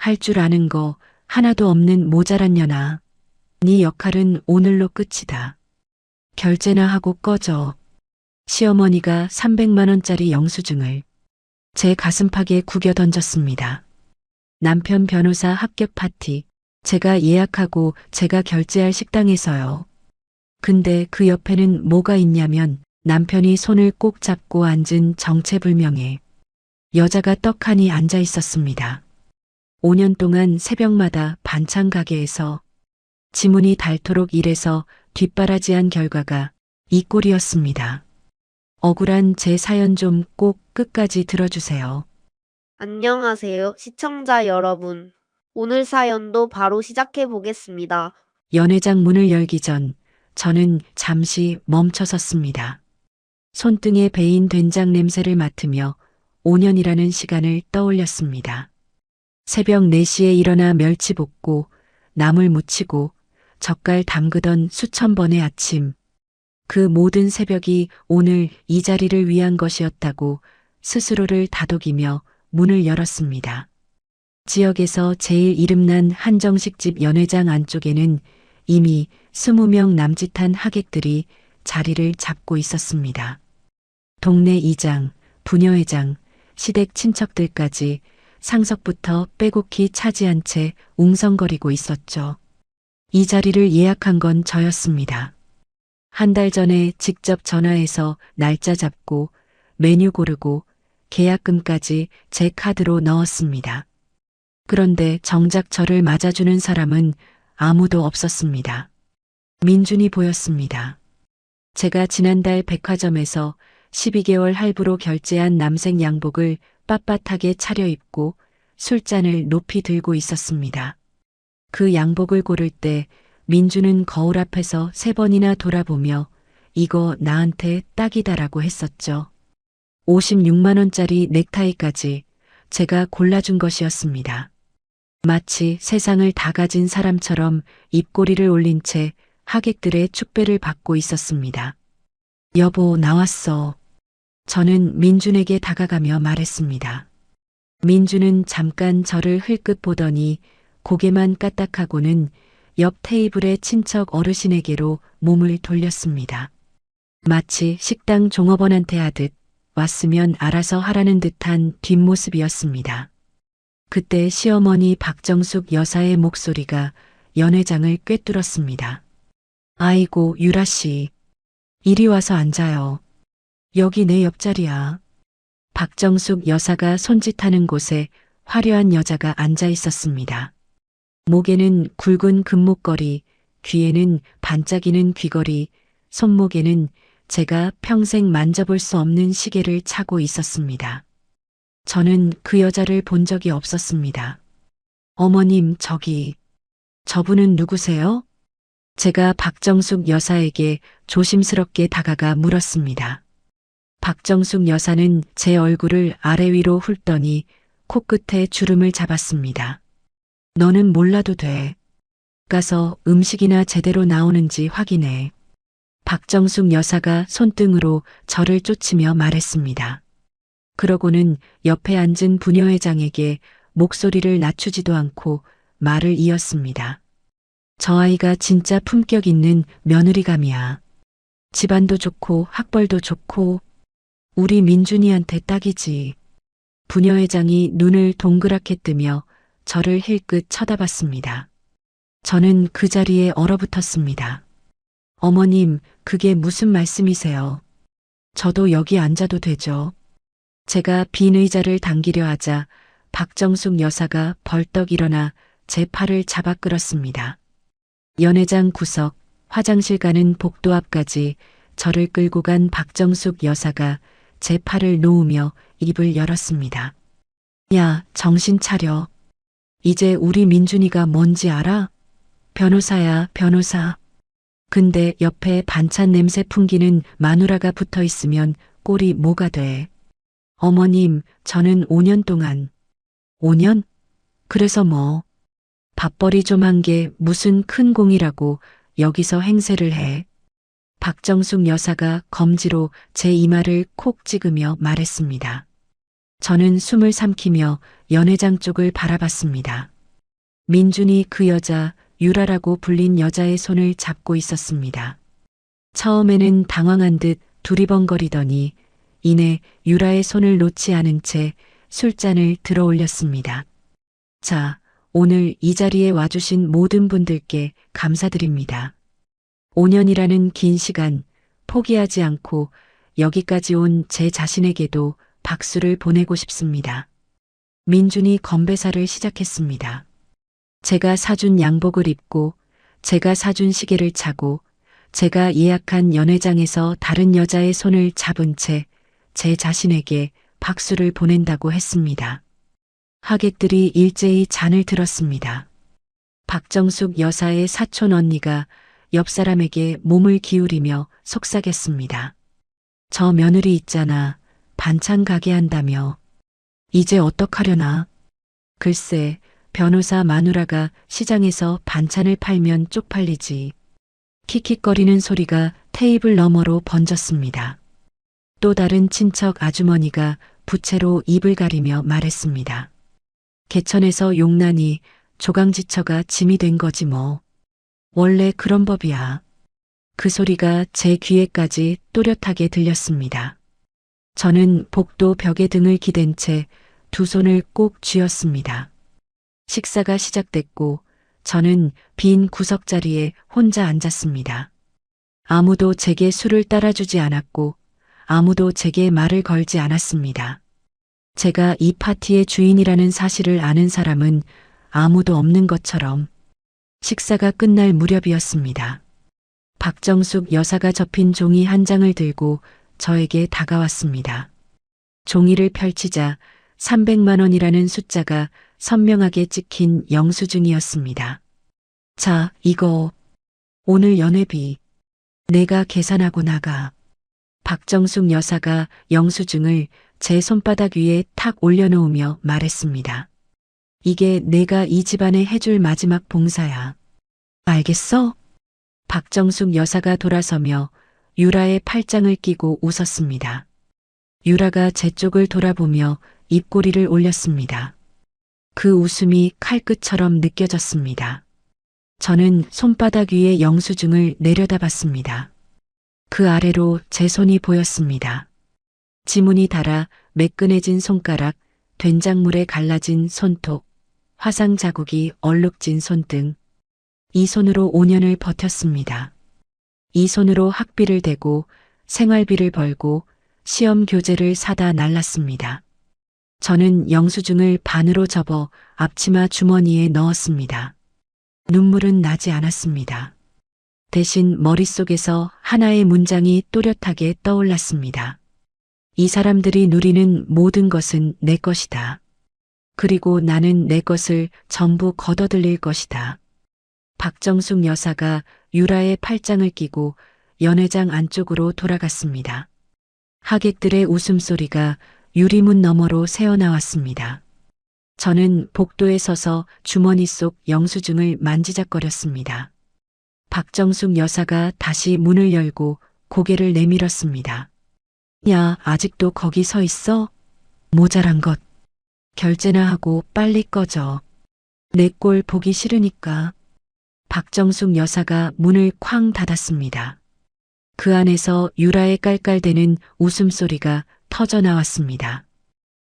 할 줄 아는 거 하나도 없는 모자란 년아. 네 역할은 오늘로 끝이다. 결제나 하고 꺼져. 시어머니가 300만 원짜리 영수증을 제 가슴팍에 구겨 던졌습니다. 남편 변호사 합격 파티. 제가 예약하고 제가 결제할 식당에서요. 근데 그 옆에는 뭐가 있냐면 남편이 손을 꼭 잡고 앉은 정체불명의 여자가 떡하니 앉아 있었습니다. 5년 동안 새벽마다 반찬 가게에서 지문이 닳도록 일해서 뒷바라지한 결과가 이 꼴이었습니다. 억울한 제 사연 좀 꼭 끝까지 들어주세요. 안녕하세요, 시청자 여러분. 오늘 사연도 바로 시작해 보겠습니다. 연회장 문을 열기 전 저는 잠시 멈춰 섰습니다. 손등에 배인 된장 냄새를 맡으며 5년이라는 시간을 떠올렸습니다. 새벽 4시에 일어나 멸치 볶고 나물 무치고 젓갈 담그던 수천 번의 아침. 그 모든 새벽이 오늘 이 자리를 위한 것이었다고 스스로를 다독이며 문을 열었습니다. 지역에서 제일 이름난 한정식집 연회장 안쪽에는 이미 20명 남짓한 하객들이 자리를 잡고 있었습니다. 동네 이장, 부녀회장, 시댁 친척들까지 상석부터 빼곡히 차지한 채 웅성거리고 있었죠. 이 자리를 예약한 건 저였습니다. 한 달 전에 직접 전화해서 날짜 잡고 메뉴 고르고 계약금까지 제 카드로 넣었습니다. 그런데 정작 저를 맞아주는 사람은 아무도 없었습니다. 민준이 보였습니다. 제가 지난달 백화점에서 12개월 할부로 결제한 남색 양복을 빳빳하게 차려입고 술잔을 높이 들고 있었습니다. 그 양복을 고를 때 민주는 거울 앞에서 3번이나 돌아보며 이거 나한테 딱이다라고 했었죠. 56만 원짜리 넥타이까지 제가 골라준 것이었습니다. 마치 세상을 다 가진 사람처럼 입꼬리를 올린 채 하객들의 축배를 받고 있었습니다. 여보, 나왔어. 저는 민준에게 다가가며 말했습니다. 민준은 잠깐 저를 흘끗 보더니 고개만 까딱하고는 옆 테이블의 친척 어르신에게로 몸을 돌렸습니다. 마치 식당 종업원한테 하듯 왔으면 알아서 하라는 듯한 뒷모습이었습니다. 그때 시어머니 박정숙 여사의 목소리가 연회장을 꿰뚫었습니다. 아이고, 유라 씨. 이리 와서 앉아요. 여기 내 옆자리야. 박정숙 여사가 손짓하는 곳에 화려한 여자가 앉아 있었습니다. 목에는 굵은 금목걸이, 귀에는 반짝이는 귀걸이, 손목에는 제가 평생 만져볼 수 없는 시계를 차고 있었습니다. 저는 그 여자를 본 적이 없었습니다. 어머님, 저분은 누구세요? 제가 박정숙 여사에게 조심스럽게 다가가 물었습니다. 박정숙 여사는 제 얼굴을 아래 위로 훑더니 코끝에 주름을 잡았습니다. 너는 몰라도 돼. 가서 음식이나 제대로 나오는지 확인해. 박정숙 여사가 손등으로 저를 쫓으며 말했습니다. 그러고는 옆에 앉은 부녀회장에게 목소리를 낮추지도 않고 말을 이었습니다. 저 아이가 진짜 품격 있는 며느리감이야. 집안도 좋고 학벌도 좋고 우리 민준이한테 딱이지. 부녀회장이 눈을 동그랗게 뜨며 저를 힐끗 쳐다봤습니다. 저는 그 자리에 얼어붙었습니다. 어머님, 그게 무슨 말씀이세요? 저도 여기 앉아도 되죠? 제가 빈 의자를 당기려 하자 박정숙 여사가 벌떡 일어나 제 팔을 잡아 끌었습니다. 연회장 구석, 화장실 가는 복도 앞까지 저를 끌고 간 박정숙 여사가 제 팔을 놓으며 입을 열었습니다. 야, 정신 차려. 이제 우리 민준이가 뭔지 알아? 변호사야, 변호사. 근데 옆에 반찬 냄새 풍기는 마누라가 붙어 있으면 꼴이 뭐가 돼? 어머님, 저는 5년 동안. 5년? 그래서 뭐? 밥벌이 좀 한 게 무슨 큰 공이라고 여기서 행세를 해. 박정숙 여사가 검지로 제 이마를 콕 찍으며 말했습니다. 저는 숨을 삼키며 연회장 쪽을 바라봤습니다. 민준이 그 여자 유라라고 불린 여자의 손을 잡고 있었습니다. 처음에는 당황한 듯 두리번거리더니 이내 유라의 손을 놓지 않은 채 술잔을 들어 올렸습니다. 자, 오늘 이 자리에 와주신 모든 분들께 감사드립니다. 5년이라는 긴 시간 포기하지 않고 여기까지 온 제 자신에게도 박수를 보내고 싶습니다. 민준이 건배사를 시작했습니다. 제가 사준 양복을 입고, 제가 사준 시계를 차고, 제가 예약한 연회장에서 다른 여자의 손을 잡은 채 제 자신에게 박수를 보낸다고 했습니다. 하객들이 일제히 잔을 들었습니다. 박정숙 여사의 사촌 언니가 옆 사람에게 몸을 기울이며 속삭였습니다. 저 며느리 있잖아. 반찬 가게 한다며. 이제 어떡하려나? 글쎄, 변호사 마누라가 시장에서 반찬을 팔면 쪽팔리지. 킥킥거리는 소리가 테이블 너머로 번졌습니다. 또 다른 친척 아주머니가 부채로 입을 가리며 말했습니다. 개천에서 용난이 조강지처가 짐이 된 거지 뭐. 원래 그런 법이야. 그 소리가 제 귀에까지 또렷하게 들렸습니다. 저는 복도 벽에 등을 기댄 채 두 손을 꼭 쥐었습니다. 식사가 시작됐고 저는 빈 구석자리에 혼자 앉았습니다. 아무도 제게 술을 따라주지 않았고 아무도 제게 말을 걸지 않았습니다. 제가 이 파티의 주인이라는 사실을 아는 사람은 아무도 없는 것처럼 식사가 끝날 무렵이었습니다. 박정숙 여사가 접힌 종이 한 장을 들고 저에게 다가왔습니다. 종이를 펼치자 300만 원이라는 숫자가 선명하게 찍힌 영수증이었습니다. 자, 이거 오늘 연회비 내가 계산하고 나가. 박정숙 여사가 영수증을 제 손바닥 위에 탁 올려놓으며 말했습니다. 이게 내가 이 집안에 해줄 마지막 봉사야. 알겠어? 박정숙 여사가 돌아서며 유라의 팔짱을 끼고 웃었습니다. 유라가 제 쪽을 돌아보며 입꼬리를 올렸습니다. 그 웃음이 칼끝처럼 느껴졌습니다. 저는 손바닥 위에 영수증을 내려다봤습니다. 그 아래로 제 손이 보였습니다. 지문이 달아 매끈해진 손가락, 된장물에 갈라진 손톱, 화상 자국이 얼룩진 손등. 이 손으로 5년을 버텼습니다. 이 손으로 학비를 대고 생활비를 벌고 시험 교재를 사다 날랐습니다. 저는 영수증을 반으로 접어 앞치마 주머니에 넣었습니다. 눈물은 나지 않았습니다. 대신 머릿속에서 하나의 문장이 또렷하게 떠올랐습니다. 이 사람들이 누리는 모든 것은 내 것이다. 그리고 나는 내 것을 전부 걷어들일 것이다. 박정숙 여사가 유라의 팔짱을 끼고 연회장 안쪽으로 돌아갔습니다. 하객들의 웃음소리가 유리문 너머로 새어나왔습니다. 저는 복도에 서서 주머니 속 영수증을 만지작거렸습니다. 박정숙 여사가 다시 문을 열고 고개를 내밀었습니다. 야, 아직도 거기 서 있어? 모자란 것. 결제나 하고 빨리 꺼져. 내 꼴 보기 싫으니까. 박정숙 여사가 문을 쾅 닫았습니다. 그 안에서 유라의 깔깔대는 웃음소리가 터져 나왔습니다.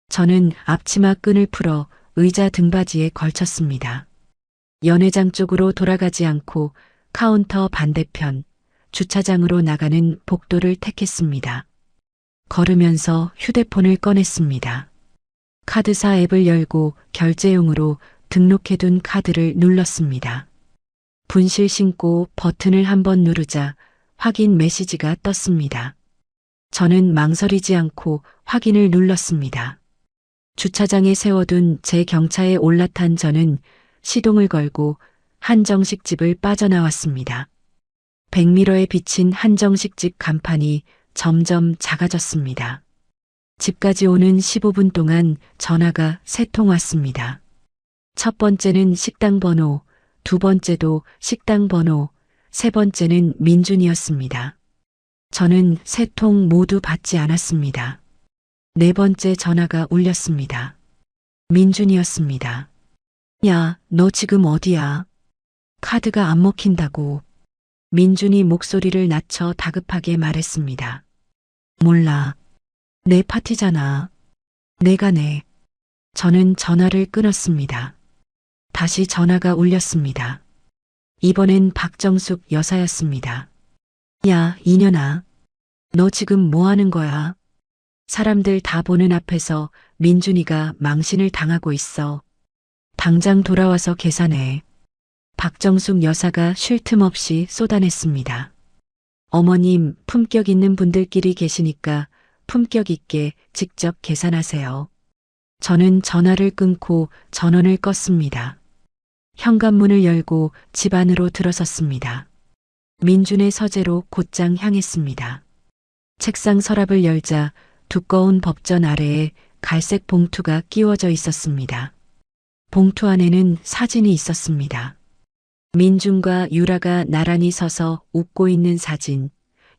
저는 앞치마 끈을 풀어 의자 등받이에 걸쳤습니다. 연회장 쪽으로 돌아가지 않고 카운터 반대편 주차장으로 나가는 복도를 택했습니다. 걸으면서 휴대폰을 꺼냈습니다. 카드사 앱을 열고 결제용으로 등록해둔 카드를 눌렀습니다. 분실 신고 버튼을 한번 누르자 확인 메시지가 떴습니다. 저는 망설이지 않고 확인을 눌렀습니다. 주차장에 세워둔 제 경차에 올라탄 저는 시동을 걸고 한정식집을 빠져나왔습니다. 백미러에 비친 한정식집 간판이 점점 작아졌습니다. 집까지 오는 15분 동안 전화가 3통 왔습니다. 첫 번째는 식당 번호, 두 번째도 식당 번호, 세 번째는 민준이었습니다. 저는 3통 모두 받지 않았습니다. 네 번째 전화가 울렸습니다. 민준이었습니다. 야, 너 지금 어디야? 카드가 안 먹힌다고. 민준이 목소리를 낮춰 다급하게 말했습니다. 몰라. 내 파티잖아. 내가 내. 저는 전화를 끊었습니다. 다시 전화가 울렸습니다. 이번엔 박정숙 여사였습니다. 야, 이년아. 너 지금 뭐 하는 거야? 사람들 다 보는 앞에서 민준이가 망신을 당하고 있어. 당장 돌아와서 계산해. 박정숙 여사가 쉴 틈 없이 쏟아냈습니다. 어머님, 품격 있는 분들끼리 계시니까 품격 있게 직접 계산하세요. 저는 전화를 끊고 전원을 껐습니다. 현관문을 열고 집 안으로 들어섰습니다. 민준의 서재로 곧장 향했습니다. 책상 서랍을 열자 두꺼운 법전 아래에 갈색 봉투가 끼워져 있었습니다. 봉투 안에는 사진이 있었습니다. 민준과 유라가 나란히 서서 웃고 있는 사진,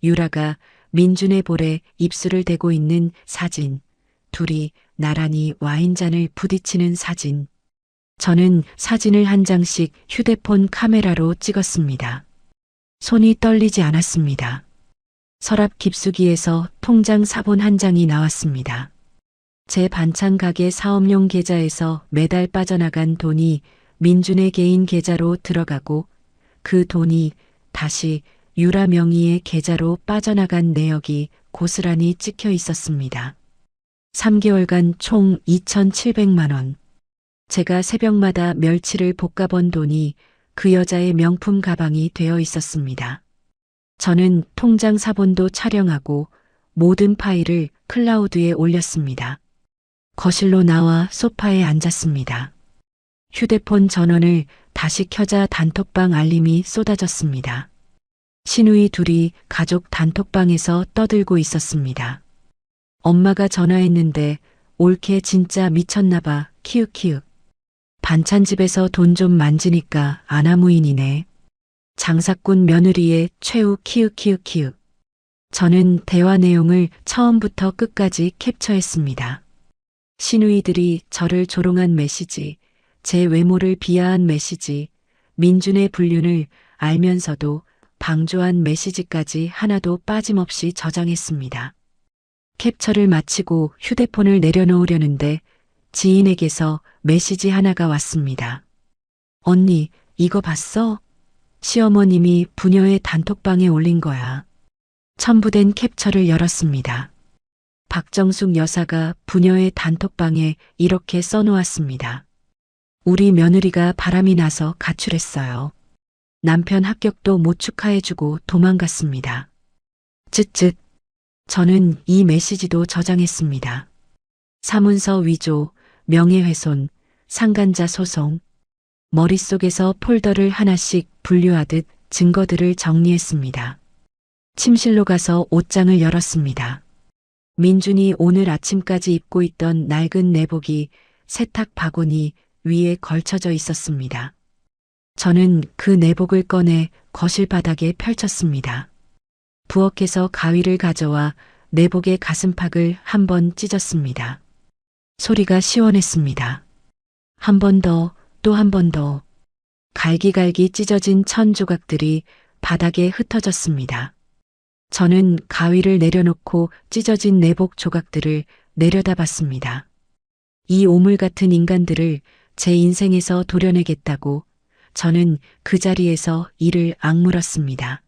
유라가 민준의 볼에 입술을 대고 있는 사진, 둘이 나란히 와인잔을 부딪히는 사진. 저는 사진을 한 장씩 휴대폰 카메라로 찍었습니다. 손이 떨리지 않았습니다. 서랍 깊숙이에서 통장 사본 한 장이 나왔습니다. 제 반찬 가게 사업용 계좌에서 매달 빠져나간 돈이 민준의 개인 계좌로 들어가고 그 돈이 다시 유라 명의의 계좌로 빠져나간 내역이 고스란히 찍혀 있었습니다. 3개월간 총 2,700만 원. 제가 새벽마다 멸치를 볶아번 돈이 그 여자의 명품 가방이 되어 있었습니다. 저는 통장 사본도 촬영하고 모든 파일을 클라우드에 올렸습니다. 거실로 나와 소파에 앉았습니다. 휴대폰 전원을 다시 켜자 단톡방 알림이 쏟아졌습니다. 시누이 둘이 가족 단톡방에서 떠들고 있었습니다. 엄마가 전화했는데 올케 진짜 미쳤나봐 키읔키읔. 반찬집에서 돈 좀 만지니까 아나무인이네. 장사꾼 며느리의 최후 키읔키읔키읔. 저는 대화 내용을 처음부터 끝까지 캡처했습니다. 시누이들이 저를 조롱한 메시지, 제 외모를 비하한 메시지, 민준의 불륜을 알면서도 방조한 메시지까지 하나도 빠짐없이 저장했습니다. 캡처를 마치고 휴대폰을 내려놓으려는데 지인에게서 메시지 하나가 왔습니다. 언니, 이거 봤어? 시어머님이 부녀의 단톡방에 올린 거야. 첨부된 캡처를 열었습니다. 박정숙 여사가 부녀의 단톡방에 이렇게 써놓았습니다. 우리 며느리가 바람이 나서 가출했어요. 남편 합격도 못 축하해주고 도망갔습니다. 쯧쯧. 저는 이 메시지도 저장했습니다. 사문서 위조, 명예훼손, 상간자 소송. 머릿속에서 폴더를 하나씩 분류하듯 증거들을 정리했습니다. 침실로 가서 옷장을 열었습니다. 민준이 오늘 아침까지 입고 있던 낡은 내복이 세탁 바구니 위에 걸쳐져 있었습니다. 저는 그 내복을 꺼내 거실 바닥에 펼쳤습니다. 부엌에서 가위를 가져와 내복의 가슴팍을 한 번 찢었습니다. 소리가 시원했습니다. 한 번 더, 또 한 번 더. 갈기갈기 찢어진 천 조각들이 바닥에 흩어졌습니다. 저는 가위를 내려놓고 찢어진 내복 조각들을 내려다봤습니다. 이 오물 같은 인간들을 제 인생에서 도려내겠다고 저는 그 자리에서 이를 악물었습니다.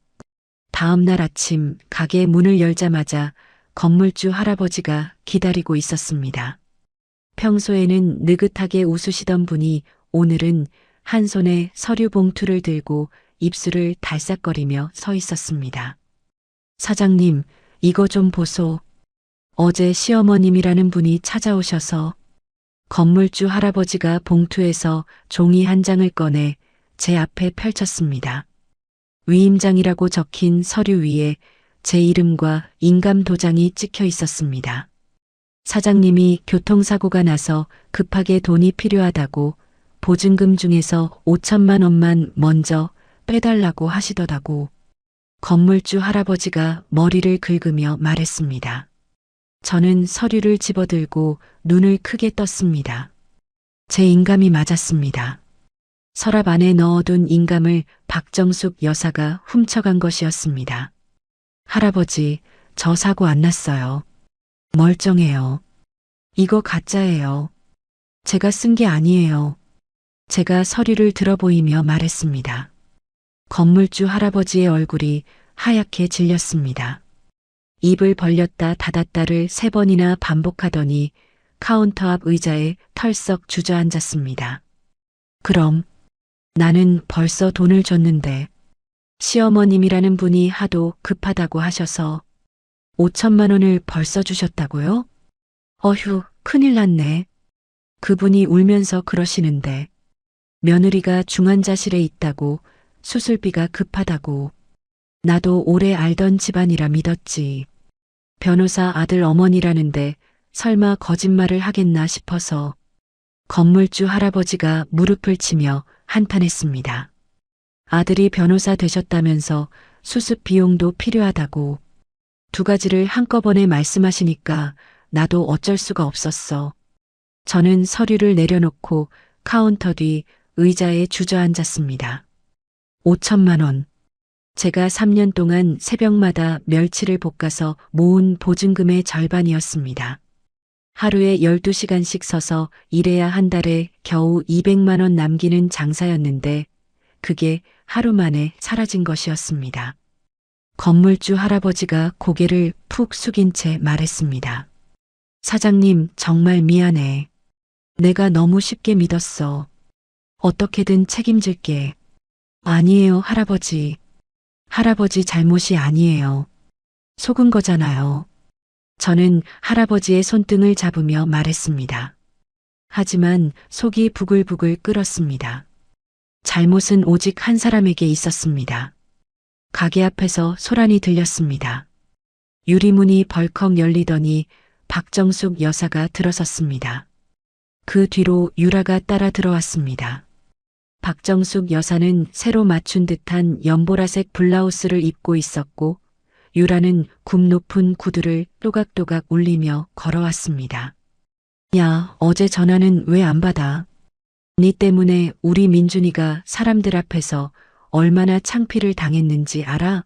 다음 날 아침 가게 문을 열자마자 건물주 할아버지가 기다리고 있었습니다. 평소에는 느긋하게 웃으시던 분이 오늘은 한 손에 서류 봉투를 들고 입술을 달싹거리며 서 있었습니다. 사장님, 이거 좀 보소. 어제 시어머님이라는 분이 찾아오셔서 건물주 할아버지가 봉투에서 종이 한 장을 꺼내 제 앞에 펼쳤습니다. 위임장이라고 적힌 서류 위에 제 이름과 인감 도장이 찍혀 있었습니다. 사장님이 교통사고가 나서 급하게 돈이 필요하다고 보증금 중에서 5천만 원만 먼저 빼달라고 하시더라고. 건물주 할아버지가 머리를 긁으며 말했습니다. 저는 서류를 집어들고 눈을 크게 떴습니다. 제 인감이 맞았습니다. 서랍 안에 넣어둔 인감을 박정숙 여사가 훔쳐간 것이었습니다. 할아버지, 저 사고 안 났어요. 멀쩡해요. 이거 가짜예요. 제가 쓴 게 아니에요. 제가 서류를 들어보이며 말했습니다. 건물주 할아버지의 얼굴이 하얗게 질렸습니다. 입을 벌렸다 닫았다를 3번이나 반복하더니 카운터 앞 의자에 털썩 주저앉았습니다. 그럼 나는 벌써 돈을 줬는데 시어머님이라는 분이 하도 급하다고 하셔서 5천만 원을 벌써 주셨다고요? 어휴, 큰일 났네. 그분이 울면서 그러시는데 며느리가 중환자실에 있다고 수술비가 급하다고 나도 오래 알던 집안이라 믿었지. 변호사 아들 어머니라는데 설마 거짓말을 하겠나 싶어서 건물주 할아버지가 무릎을 치며 한탄했습니다. 아들이 변호사 되셨다면서 수습 비용도 필요하다고 2가지를 한꺼번에 말씀하시니까 나도 어쩔 수가 없었어. 저는 서류를 내려놓고 카운터 뒤 의자에 주저앉았습니다. 5천만 원. 제가 3년 동안 새벽마다 멸치를 볶아서 모은 보증금의 절반이었습니다. 하루에 12시간씩 서서 일해야 한 달에 겨우 200만 원 남기는 장사였는데 그게 하루 만에 사라진 것이었습니다. 건물주 할아버지가 고개를 푹 숙인 채 말했습니다. 사장님, 정말 미안해. 내가 너무 쉽게 믿었어. 어떻게든 책임질게. 아니에요, 할아버지. 할아버지 잘못이 아니에요. 속은 거잖아요. 저는 할아버지의 손등을 잡으며 말했습니다. 하지만 속이 부글부글 끓었습니다. 잘못은 오직 한 사람에게 있었습니다. 가게 앞에서 소란이 들렸습니다. 유리문이 벌컥 열리더니 박정숙 여사가 들어섰습니다. 그 뒤로 유라가 따라 들어왔습니다. 박정숙 여사는 새로 맞춘 듯한 연보라색 블라우스를 입고 있었고 유라는 굽 높은 구두를 또각또각 울리며 걸어왔습니다. 야, 어제 전화는 왜 안 받아? 니 때문에 우리 민준이가 사람들 앞에서 얼마나 창피를 당했는지 알아?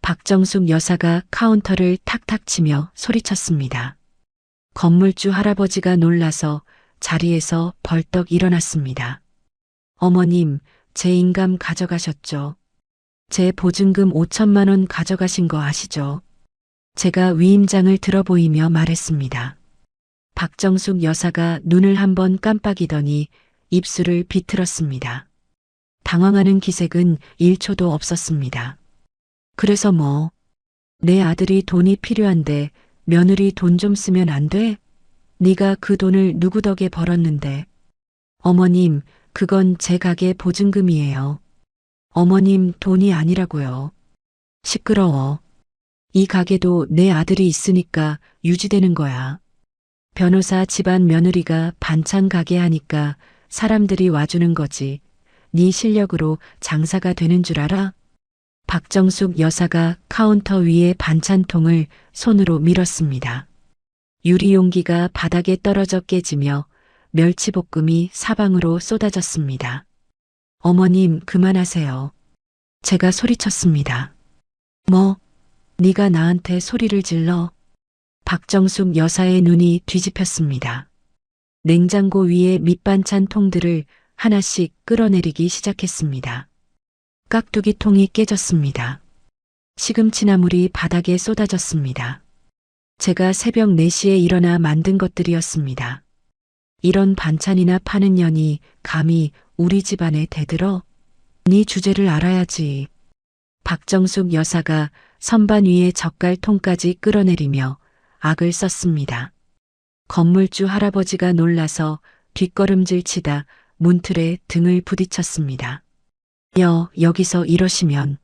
박정숙 여사가 카운터를 탁탁 치며 소리쳤습니다. 건물주 할아버지가 놀라서 자리에서 벌떡 일어났습니다. 어머님, 제 인감 가져가셨죠? 제 보증금 5천만 원 가져가신 거 아시죠? 제가 위임장을 들어보이며 말했습니다. 박정숙 여사가 눈을 한번 깜빡이더니 입술을 비틀었습니다. 당황하는 기색은 1초도 없었습니다. 그래서 뭐? 내 아들이 돈이 필요한데 며느리 돈 좀 쓰면 안 돼? 네가 그 돈을 누구 덕에 벌었는데. 어머님, 그건 제 가게 보증금이에요. 어머님 돈이 아니라고요. 시끄러워. 이 가게도 내 아들이 있으니까 유지되는 거야. 변호사 집안 며느리가 반찬 가게 하니까 사람들이 와주는 거지. 네 실력으로 장사가 되는 줄 알아? 박정숙 여사가 카운터 위에 반찬통을 손으로 밀었습니다. 유리용기가 바닥에 떨어져 깨지며 멸치볶음이 사방으로 쏟아졌습니다. 어머님, 그만하세요. 제가 소리쳤습니다. 뭐? 네가 나한테 소리를 질러? 박정숙 여사의 눈이 뒤집혔습니다. 냉장고 위에 밑반찬 통들을 하나씩 끌어내리기 시작했습니다. 깍두기 통이 깨졌습니다. 시금치나물이 바닥에 쏟아졌습니다. 제가 새벽 4시에 일어나 만든 것들이었습니다. 이런 반찬이나 파는 년이 감히 우리 집안에 대들어? 네 주제를 알아야지. 박정숙 여사가 선반 위에 젓갈통까지 끌어내리며 악을 썼습니다. 건물주 할아버지가 놀라서 뒷걸음질 치다 문틀에 등을 부딪혔습니다. 여기서 이러시면.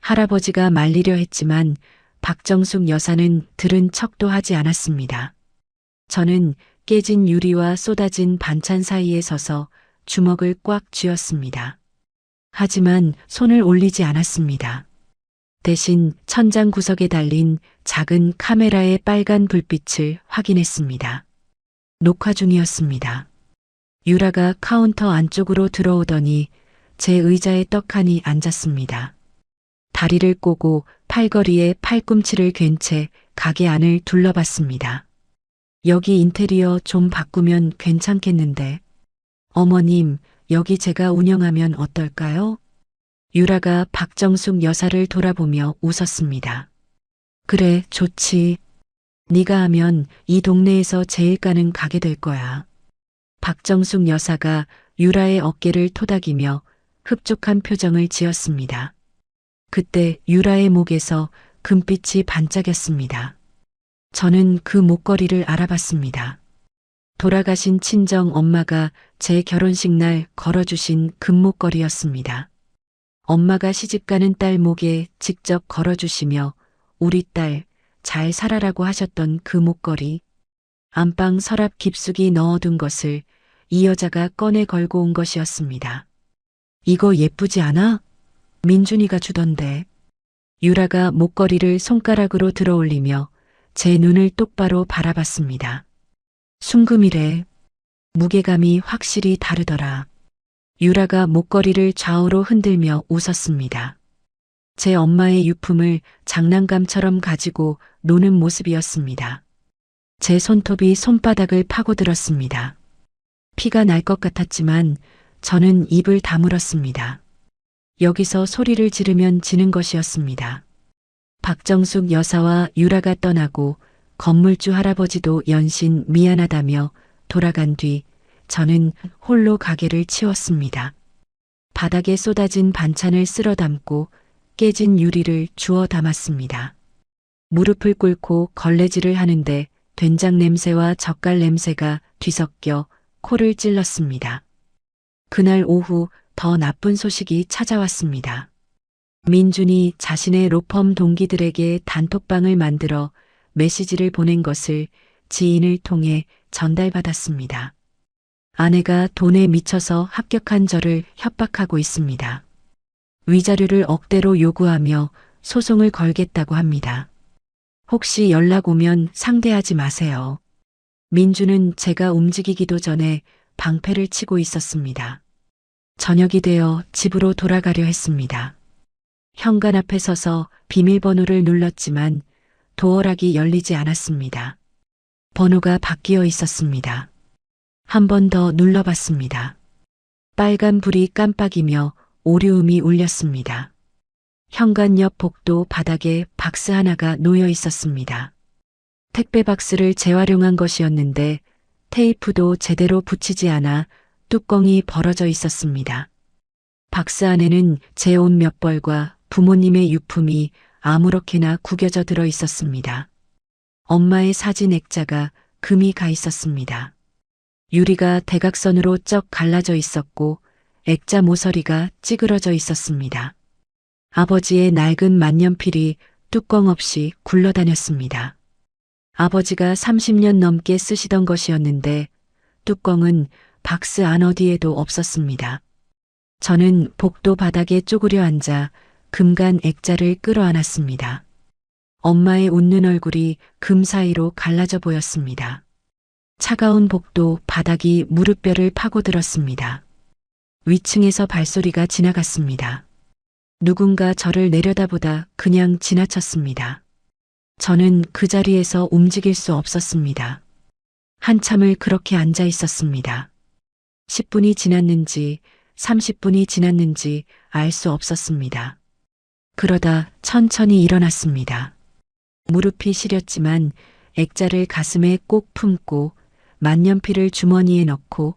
할아버지가 말리려 했지만 박정숙 여사는 들은 척도 하지 않았습니다. 저는 깨진 유리와 쏟아진 반찬 사이에 서서 주먹을 꽉 쥐었습니다. 하지만 손을 올리지 않았습니다. 대신 천장 구석에 달린 작은 카메라의 빨간 불빛을 확인했습니다. 녹화 중이었습니다. 유라가 카운터 안쪽으로 들어오더니 제 의자에 떡하니 앉았습니다. 다리를 꼬고 팔걸이에 팔꿈치를 괜 채 가게 안을 둘러봤습니다. 여기 인테리어 좀 바꾸면 괜찮겠는데. 어머님, 여기 제가 운영하면 어떨까요? 유라가 박정숙 여사를 돌아보며 웃었습니다. 그래, 좋지. 네가 하면 이 동네에서 제일 가는 가게 될 거야. 박정숙 여사가 유라의 어깨를 토닥이며 흡족한 표정을 지었습니다. 그때 유라의 목에서 금빛이 반짝였습니다. 저는 그 목걸이를 알아봤습니다. 돌아가신 친정 엄마가 제 결혼식 날 걸어주신 금목걸이였습니다. 엄마가 시집가는 딸 목에 직접 걸어주시며 우리 딸 잘 살아라고 하셨던 그 목걸이. 안방 서랍 깊숙이 넣어둔 것을 이 여자가 꺼내 걸고 온 것이었습니다. 이거 예쁘지 않아? 민준이가 주던데. 유라가 목걸이를 손가락으로 들어올리며 제 눈을 똑바로 바라봤습니다. 순금이래. 무게감이 확실히 다르더라. 유라가 목걸이를 좌우로 흔들며 웃었습니다. 제 엄마의 유품을 장난감처럼 가지고 노는 모습이었습니다. 제 손톱이 손바닥을 파고들었습니다. 피가 날 것 같았지만 저는 입을 다물었습니다. 여기서 소리를 지르면 지는 것이었습니다. 박정숙 여사와 유라가 떠나고 건물주 할아버지도 연신 미안하다며 돌아간 뒤 저는 홀로 가게를 치웠습니다. 바닥에 쏟아진 반찬을 쓸어 담고 깨진 유리를 주워 담았습니다. 무릎을 꿇고 걸레질을 하는데 된장 냄새와 젓갈 냄새가 뒤섞여 코를 찔렀습니다. 그날 오후 더 나쁜 소식이 찾아왔습니다. 민준이 자신의 로펌 동기들에게 단톡방을 만들어 메시지를 보낸 것을 지인을 통해 전달받았습니다. 아내가 돈에 미쳐서 합격한 저를 협박하고 있습니다. 위자료를 억대로 요구하며 소송을 걸겠다고 합니다. 혹시 연락 오면 상대하지 마세요. 민주는 제가 움직이기도 전에 방패를 치고 있었습니다. 저녁이 되어 집으로 돌아가려 했습니다. 현관 앞에 서서 비밀번호를 눌렀지만 도어락이 열리지 않았습니다. 번호가 바뀌어 있었습니다. 한 번 더 눌러봤습니다. 빨간 불이 깜빡이며 오류음이 울렸습니다. 현관 옆 복도 바닥에 박스 하나가 놓여 있었습니다. 택배 박스를 재활용한 것이었는데 테이프도 제대로 붙이지 않아 뚜껑이 벌어져 있었습니다. 박스 안에는 제 옷 몇 벌과 부모님의 유품이 아무렇게나 구겨져 들어 있었습니다. 엄마의 사진 액자가 금이 가 있었습니다. 유리가 대각선으로 쩍 갈라져 있었고 액자 모서리가 찌그러져 있었습니다. 아버지의 낡은 만년필이 뚜껑 없이 굴러다녔습니다. 아버지가 30년 넘게 쓰시던 것이었는데 뚜껑은 박스 안 어디에도 없었습니다. 저는 복도 바닥에 쪼그려 앉아 금간 액자를 끌어안았습니다. 엄마의 웃는 얼굴이 금 사이로 갈라져 보였습니다. 차가운 복도 바닥이 무릎뼈를 파고들었습니다. 위층에서 발소리가 지나갔습니다. 누군가 저를 내려다보다 그냥 지나쳤습니다. 저는 그 자리에서 움직일 수 없었습니다. 한참을 그렇게 앉아 있었습니다. 10분이 지났는지 30분이 지났는지 알 수 없었습니다. 그러다 천천히 일어났습니다. 무릎이 시렸지만 액자를 가슴에 꼭 품고 만년필을 주머니에 넣고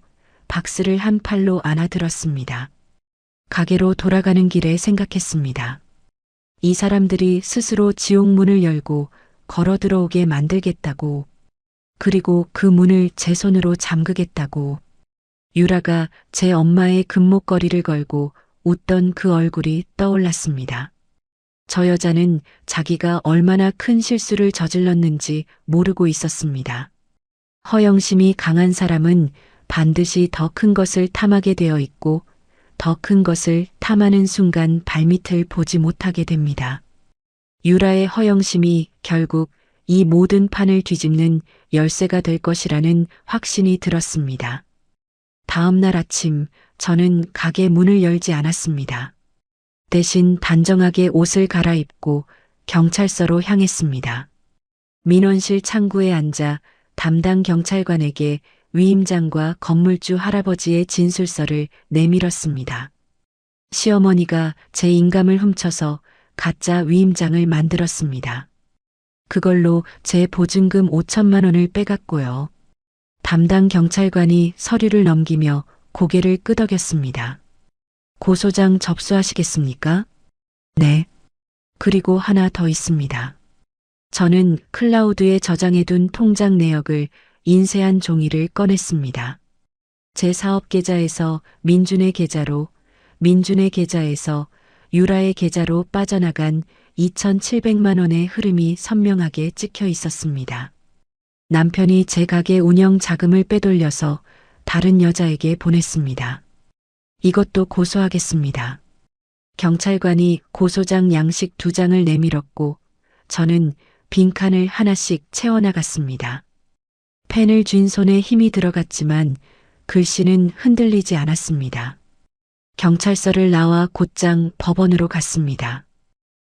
박스를 한 팔로 안아들었습니다. 가게로 돌아가는 길에 생각했습니다. 이 사람들이 스스로 지옥문을 열고 걸어 들어오게 만들겠다고, 그리고 그 문을 제 손으로 잠그겠다고. 유라가 제 엄마의 금목걸이를 걸고 웃던 그 얼굴이 떠올랐습니다. 저 여자는 자기가 얼마나 큰 실수를 저질렀는지 모르고 있었습니다. 허영심이 강한 사람은 반드시 더 큰 것을 탐하게 되어 있고 더 큰 것을 탐하는 순간 발밑을 보지 못하게 됩니다. 유라의 허영심이 결국 이 모든 판을 뒤집는 열쇠가 될 것이라는 확신이 들었습니다. 다음 날 아침 저는 가게 문을 열지 않았습니다. 대신 단정하게 옷을 갈아입고 경찰서로 향했습니다. 민원실 창구에 앉아 담당 경찰관에게 위임장과 건물주 할아버지의 진술서를 내밀었습니다. 시어머니가 제 인감을 훔쳐서 가짜 위임장을 만들었습니다. 그걸로 제 보증금 5천만 원을 빼갔고요. 담당 경찰관이 서류를 넘기며 고개를 끄덕였습니다. 고소장 접수하시겠습니까? 네. 그리고 하나 더 있습니다. 저는 클라우드에 저장해둔 통장 내역을 인쇄한 종이를 꺼냈습니다. 제 사업 계좌에서 민준의 계좌로, 민준의 계좌에서 유라의 계좌로 빠져나간 2,700만 원의 흐름이 선명하게 찍혀 있었습니다. 남편이 제 가게 운영 자금을 빼돌려서 다른 여자에게 보냈습니다. 이것도 고소하겠습니다. 경찰관이 고소장 양식 2장을 내밀었고 저는 빈칸을 하나씩 채워나갔습니다. 펜을 쥔 손에 힘이 들어갔지만 글씨는 흔들리지 않았습니다. 경찰서를 나와 곧장 법원으로 갔습니다.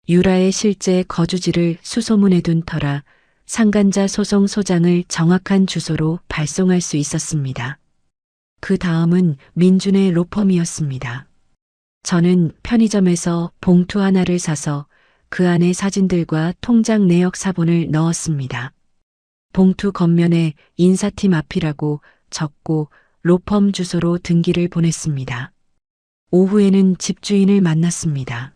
유라의 실제 거주지를 수소문해둔 터라 상간자 소송 소장을 정확한 주소로 발송할 수 있었습니다. 그 다음은 민준의 로펌이었습니다. 저는 편의점에서 봉투 하나를 사서 그 안에 사진들과 통장 내역 사본을 넣었습니다. 봉투 겉면에 인사팀 앞이라고 적고 로펌 주소로 등기를 보냈습니다. 오후에는 집주인을 만났습니다.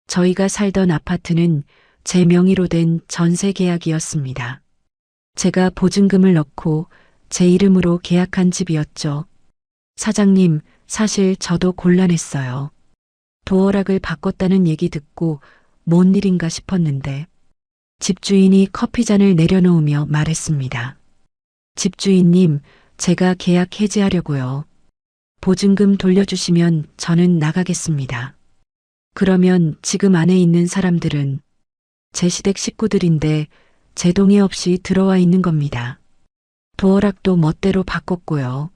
저희가 살던 아파트는 제 명의로 된 전세 계약이었습니다. 제가 보증금을 넣고 제 이름으로 계약한 집이었죠. 사장님, 사실 저도 곤란했어요. 도어락을 바꿨다는 얘기 듣고 뭔 일인가 싶었는데 집주인이 커피잔을 내려놓으며 말했습니다. 집주인님, 제가 계약 해지하려고요. 보증금 돌려주시면 저는 나가겠습니다. 그러면 지금 안에 있는 사람들은 제 시댁 식구들인데 제 동의 없이 들어와 있는 겁니다. 도어락도 멋대로 바꿨고요.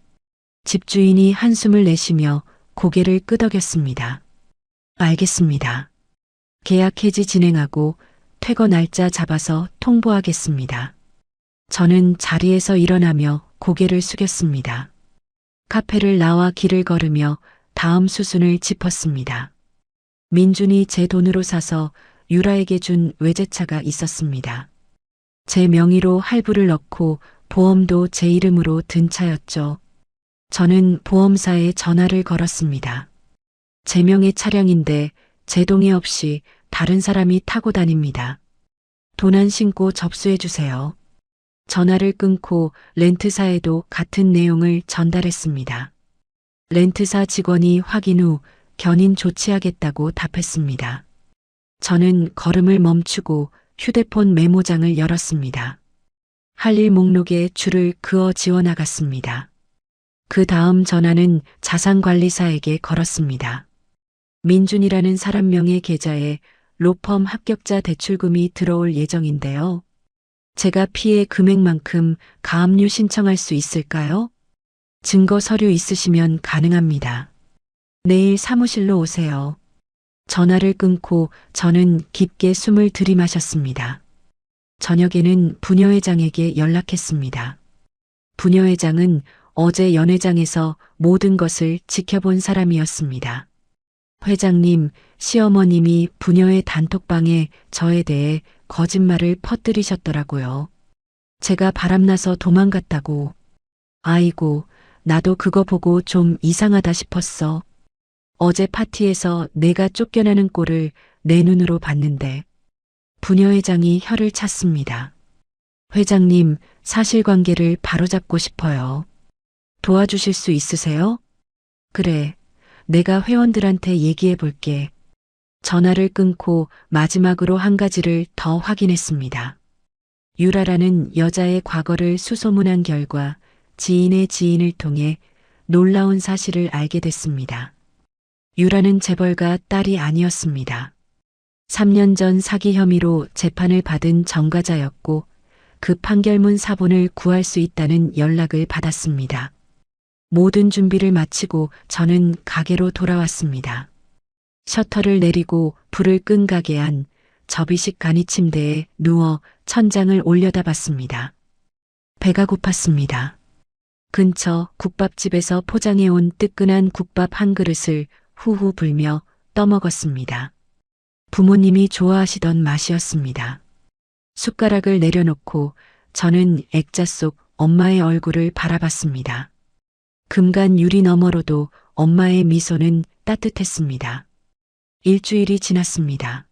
집주인이 한숨을 내쉬며 고개를 끄덕였습니다. 알겠습니다. 계약 해지 진행하고 퇴거 날짜 잡아서 통보하겠습니다. 저는 자리에서 일어나며 고개를 숙였습니다. 카페를 나와 길을 걸으며 다음 수순을 짚었습니다. 민준이 제 돈으로 사서 유라에게 준 외제차가 있었습니다. 제 명의로 할부를 넣고 보험도 제 이름으로 든 차였죠. 저는 보험사에 전화를 걸었습니다. 제 명의 차량인데 제 동의 없이 다른 사람이 타고 다닙니다. 도난 신고 접수해 주세요. 전화를 끊고 렌트사에도 같은 내용을 전달했습니다. 렌트사 직원이 확인 후 견인 조치하겠다고 답했습니다. 저는 걸음을 멈추고 휴대폰 메모장을 열었습니다. 할 일 목록에 줄을 그어 지워나갔습니다. 그 다음 전화는 자산관리사에게 걸었습니다. 민준이라는 사람 명의 계좌에 로펌 합격자 대출금이 들어올 예정인데요. 제가 피해 금액만큼 가압류 신청할 수 있을까요? 증거 서류 있으시면 가능합니다. 내일 사무실로 오세요. 전화를 끊고 저는 깊게 숨을 들이마셨습니다. 저녁에는 부녀회장에게 연락했습니다. 부녀회장은 어제 연회장에서 모든 것을 지켜본 사람이었습니다. 회장님, 시어머님이 부녀의 단톡방에 저에 대해 거짓말을 퍼뜨리셨더라고요. 제가 바람나서 도망갔다고. 아이고, 나도 그거 보고 좀 이상하다 싶었어. 어제 파티에서 내가 쫓겨나는 꼴을 내 눈으로 봤는데 부녀회장이 혀를 찼습니다. 회장님, 사실관계를 바로잡고 싶어요. 도와주실 수 있으세요? 그래, 내가 회원들한테 얘기해 볼게. 전화를 끊고 마지막으로 한 가지를 더 확인했습니다. 유라라는 여자의 과거를 수소문한 결과 지인의 지인을 통해 놀라운 사실을 알게 됐습니다. 유라는 재벌가 딸이 아니었습니다. 3년 전 사기 혐의로 재판을 받은 전과자였고 그 판결문 사본을 구할 수 있다는 연락을 받았습니다. 모든 준비를 마치고 저는 가게로 돌아왔습니다. 셔터를 내리고 불을 끈 가게 안 접이식 간이 침대에 누워 천장을 올려다봤습니다. 배가 고팠습니다. 근처 국밥집에서 포장해온 뜨끈한 국밥 한 그릇을 후후 불며 떠먹었습니다. 부모님이 좋아하시던 맛이었습니다. 숟가락을 내려놓고 저는 액자 속 엄마의 얼굴을 바라봤습니다. 금간 유리 너머로도 엄마의 미소는 따뜻했습니다. 일주일이 지났습니다.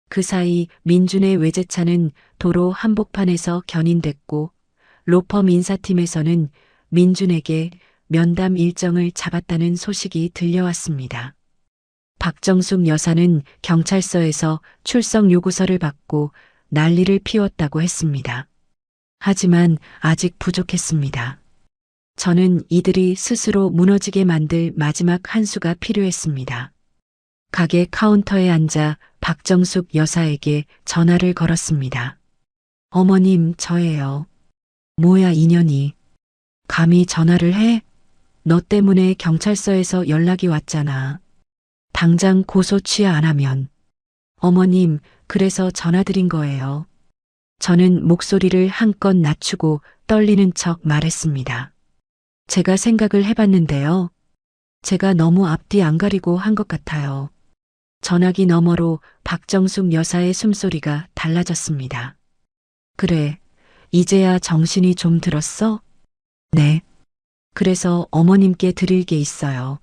그 사이 민준의 외제차는 도로 한복판에서 견인됐고 로펌 인사팀에서는 민준에게 면담 일정을 잡았다는 소식이 들려왔습니다. 박정숙 여사는 경찰서에서 출석 요구서를 받고 난리를 피웠다고 했습니다. 하지만 아직 부족했습니다. 저는 이들이 스스로 무너지게 만들 마지막 한 수가 필요했습니다. 가게 카운터에 앉아 박정숙 여사에게 전화를 걸었습니다. 어머님, 저예요. 뭐야, 인연이. 감히 전화를 해? 너 때문에 경찰서에서 연락이 왔잖아. 당장 고소 취하 안 하면. 어머님, 그래서 전화드린 거예요. 저는 목소리를 한껏 낮추고 떨리는 척 말했습니다. 제가 생각을 해봤는데요. 제가 너무 앞뒤 안 가리고 한 것 같아요. 전화기 너머로 박정숙 여사의 숨소리가 달라졌습니다. 그래, 이제야 정신이 좀 들었어? 네. 그래서 어머님께 드릴 게 있어요.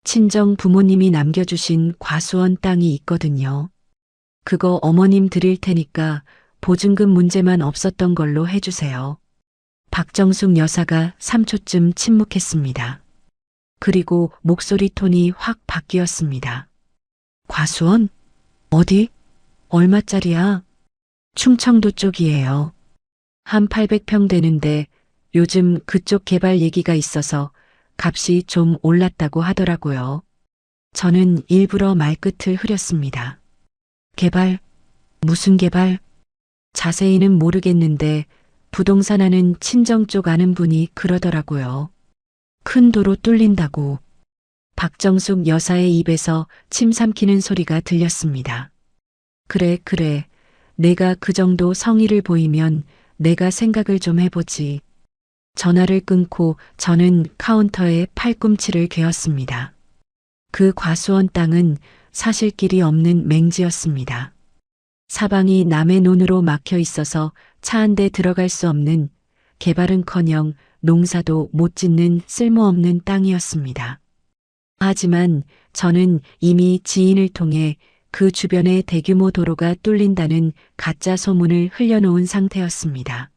친정 부모님이 남겨주신 과수원 땅이 있거든요. 그거 어머님 드릴 테니까 보증금 문제만 없었던 걸로 해주세요. 박정숙 여사가 3초쯤 침묵했습니다. 그리고 목소리 톤이 확 바뀌었습니다. 과수원? 어디? 얼마짜리야? 충청도 쪽이에요. 한 800평 되는데 요즘 그쪽 개발 얘기가 있어서 값이 좀 올랐다고 하더라고요. 저는 일부러 말끝을 흐렸습니다. 개발? 무슨 개발? 자세히는 모르겠는데 부동산 하는 친정 쪽 아는 분이 그러더라고요. 큰 도로 뚫린다고. 박정숙 여사의 입에서 침 삼키는 소리가 들렸습니다. 그래, 그래. 내가 그 정도 성의를 보이면 내가 생각을 좀 해보지. 전화를 끊고 저는 카운터에 팔꿈치를 괴었습니다. 그 과수원 땅은 사실길이 없는 맹지였습니다. 사방이 남의 논으로 막혀 있어서 차 한 대 들어갈 수 없는, 개발은커녕 농사도 못 짓는 쓸모없는 땅이었습니다. 하지만 저는 이미 지인을 통해 그 주변에 대규모 도로가 뚫린다는 가짜 소문을 흘려놓은 상태였습니다.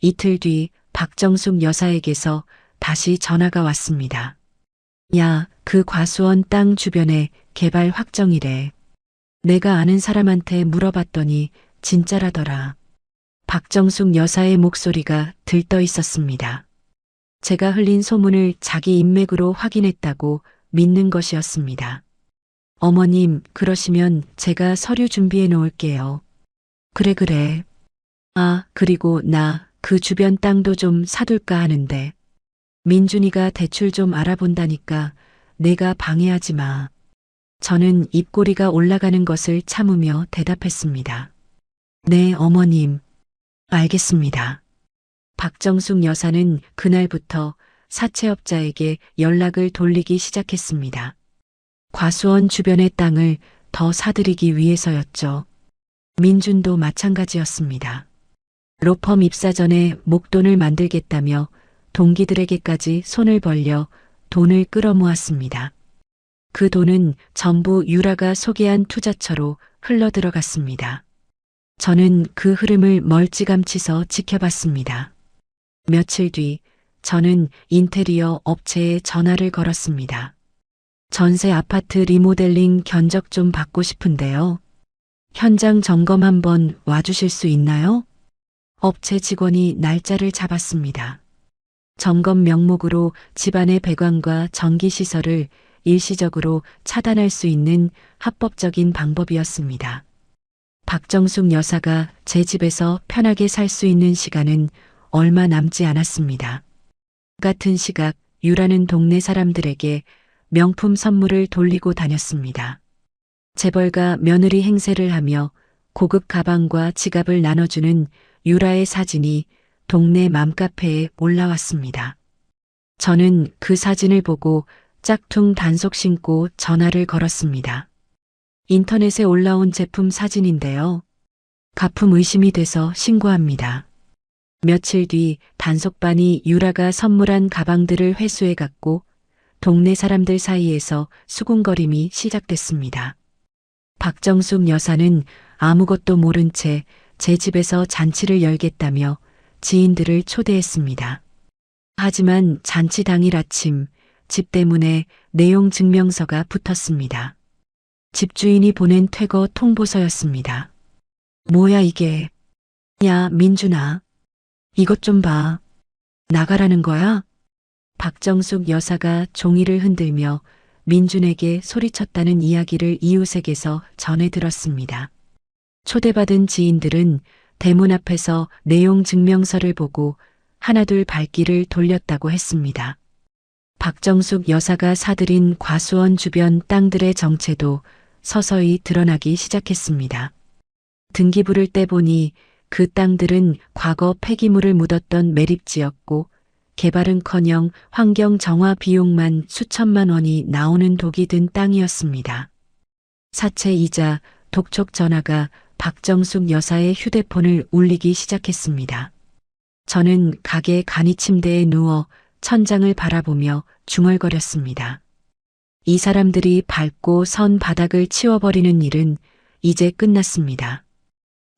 이틀 뒤 박정숙 여사에게서 다시 전화가 왔습니다. 야, 그 과수원 땅 주변에 개발 확정이래. 내가 아는 사람한테 물어봤더니 진짜라더라. 박정숙 여사의 목소리가 들떠 있었습니다. 제가 흘린 소문을 자기 인맥으로 확인했다고 믿는 것이었습니다. 어머님, 그러시면 제가 서류 준비해 놓을게요. 그래, 그래. 아, 그리고 나 그 주변 땅도 좀 사둘까 하는데. 민준이가 대출 좀 알아본다니까 내가 방해하지 마. 저는 입꼬리가 올라가는 것을 참으며 대답했습니다. 네, 어머님. 알겠습니다. 박정숙 여사는 그날부터 사채업자에게 연락을 돌리기 시작했습니다. 과수원 주변의 땅을 더 사들이기 위해서였죠. 민준도 마찬가지였습니다. 로펌 입사 전에 목돈을 만들겠다며 동기들에게까지 손을 벌려 돈을 끌어모았습니다. 그 돈은 전부 유라가 소개한 투자처로 흘러들어갔습니다. 저는 그 흐름을 멀찌감치서 지켜봤습니다. 며칠 뒤 저는 인테리어 업체에 전화를 걸었습니다. 전세 아파트 리모델링 견적 좀 받고 싶은데요. 현장 점검 한번 와주실 수 있나요? 업체 직원이 날짜를 잡았습니다. 점검 명목으로 집안의 배관과 전기시설을 일시적으로 차단할 수 있는 합법적인 방법이었습니다. 박정숙 여사가 제 집에서 편하게 살 수 있는 시간은 얼마 남지 않았습니다. 같은 시각 유라는 동네 사람들에게 명품 선물을 돌리고 다녔습니다. 재벌가 며느리 행세를 하며 고급 가방과 지갑을 나눠주는 유라의 사진이 동네 맘카페에 올라왔습니다. 저는 그 사진을 보고 짝퉁 단속 신고 전화를 걸었습니다. 인터넷에 올라온 제품 사진인데요. 가품 의심이 돼서 신고합니다. 며칠 뒤 단속반이 유라가 선물한 가방들을 회수해 갔고 동네 사람들 사이에서 수군거림이 시작됐습니다. 박정숙 여사는 아무것도 모른 채 제 집에서 잔치를 열겠다며 지인들을 초대했습니다. 하지만 잔치 당일 아침 집 대문에 내용 증명서가 붙었습니다. 집주인이 보낸 퇴거 통보서였습니다. 뭐야 이게? 야, 민준아. 이것 좀 봐. 나가라는 거야? 박정숙 여사가 종이를 흔들며 민준에게 소리쳤다는 이야기를 이웃에게서 전해 들었습니다. 초대받은 지인들은 대문 앞에서 내용 증명서를 보고 하나둘 발길을 돌렸다고 했습니다. 박정숙 여사가 사들인 과수원 주변 땅들의 정체도 서서히 드러나기 시작했습니다. 등기부를 떼보니 그 땅들은 과거 폐기물을 묻었던 매립지였고 개발은커녕 환경 정화 비용만 수천만 원이 나오는 독이 든 땅이었습니다. 사채이자 독촉 전화가 박정숙 여사의 휴대폰을 울리기 시작했습니다. 저는 가게 간이 침대에 누워 천장을 바라보며 중얼거렸습니다. 이 사람들이 밟고 선 바닥을 치워버리는 일은 이제 끝났습니다.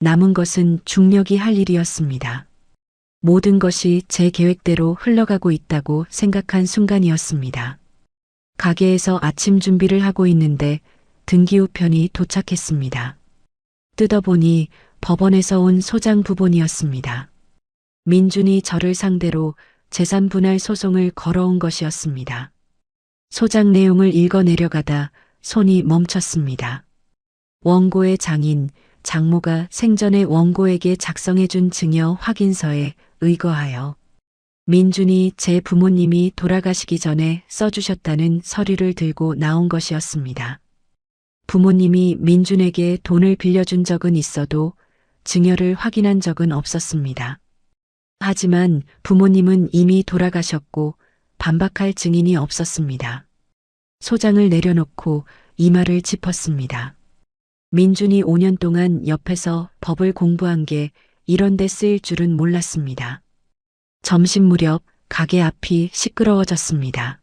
남은 것은 중력이 할 일이었습니다. 모든 것이 제 계획대로 흘러가고 있다고 생각한 순간이었습니다. 가게에서 아침 준비를 하고 있는데 등기우편이 도착했습니다. 뜯어보니 법원에서 온 소장 부본이었습니다. 민준이 저를 상대로 재산 분할 소송을 걸어온 것이었습니다. 소장 내용을 읽어 내려가다 손이 멈췄습니다. 원고의 장인, 장모가 생전에 원고에게 작성해준 증여 확인서에 의거하여 민준이 제 부모님이 돌아가시기 전에 써주셨다는 서류를 들고 나온 것이었습니다. 부모님이 민준에게 돈을 빌려준 적은 있어도 증여를 확인한 적은 없었습니다. 하지만 부모님은 이미 돌아가셨고 반박할 증인이 없었습니다. 소장을 내려놓고 이마를 짚었습니다. 민준이 5년 동안 옆에서 법을 공부한 게 이런 데 쓰일 줄은 몰랐습니다. 점심 무렵 가게 앞이 시끄러워졌습니다.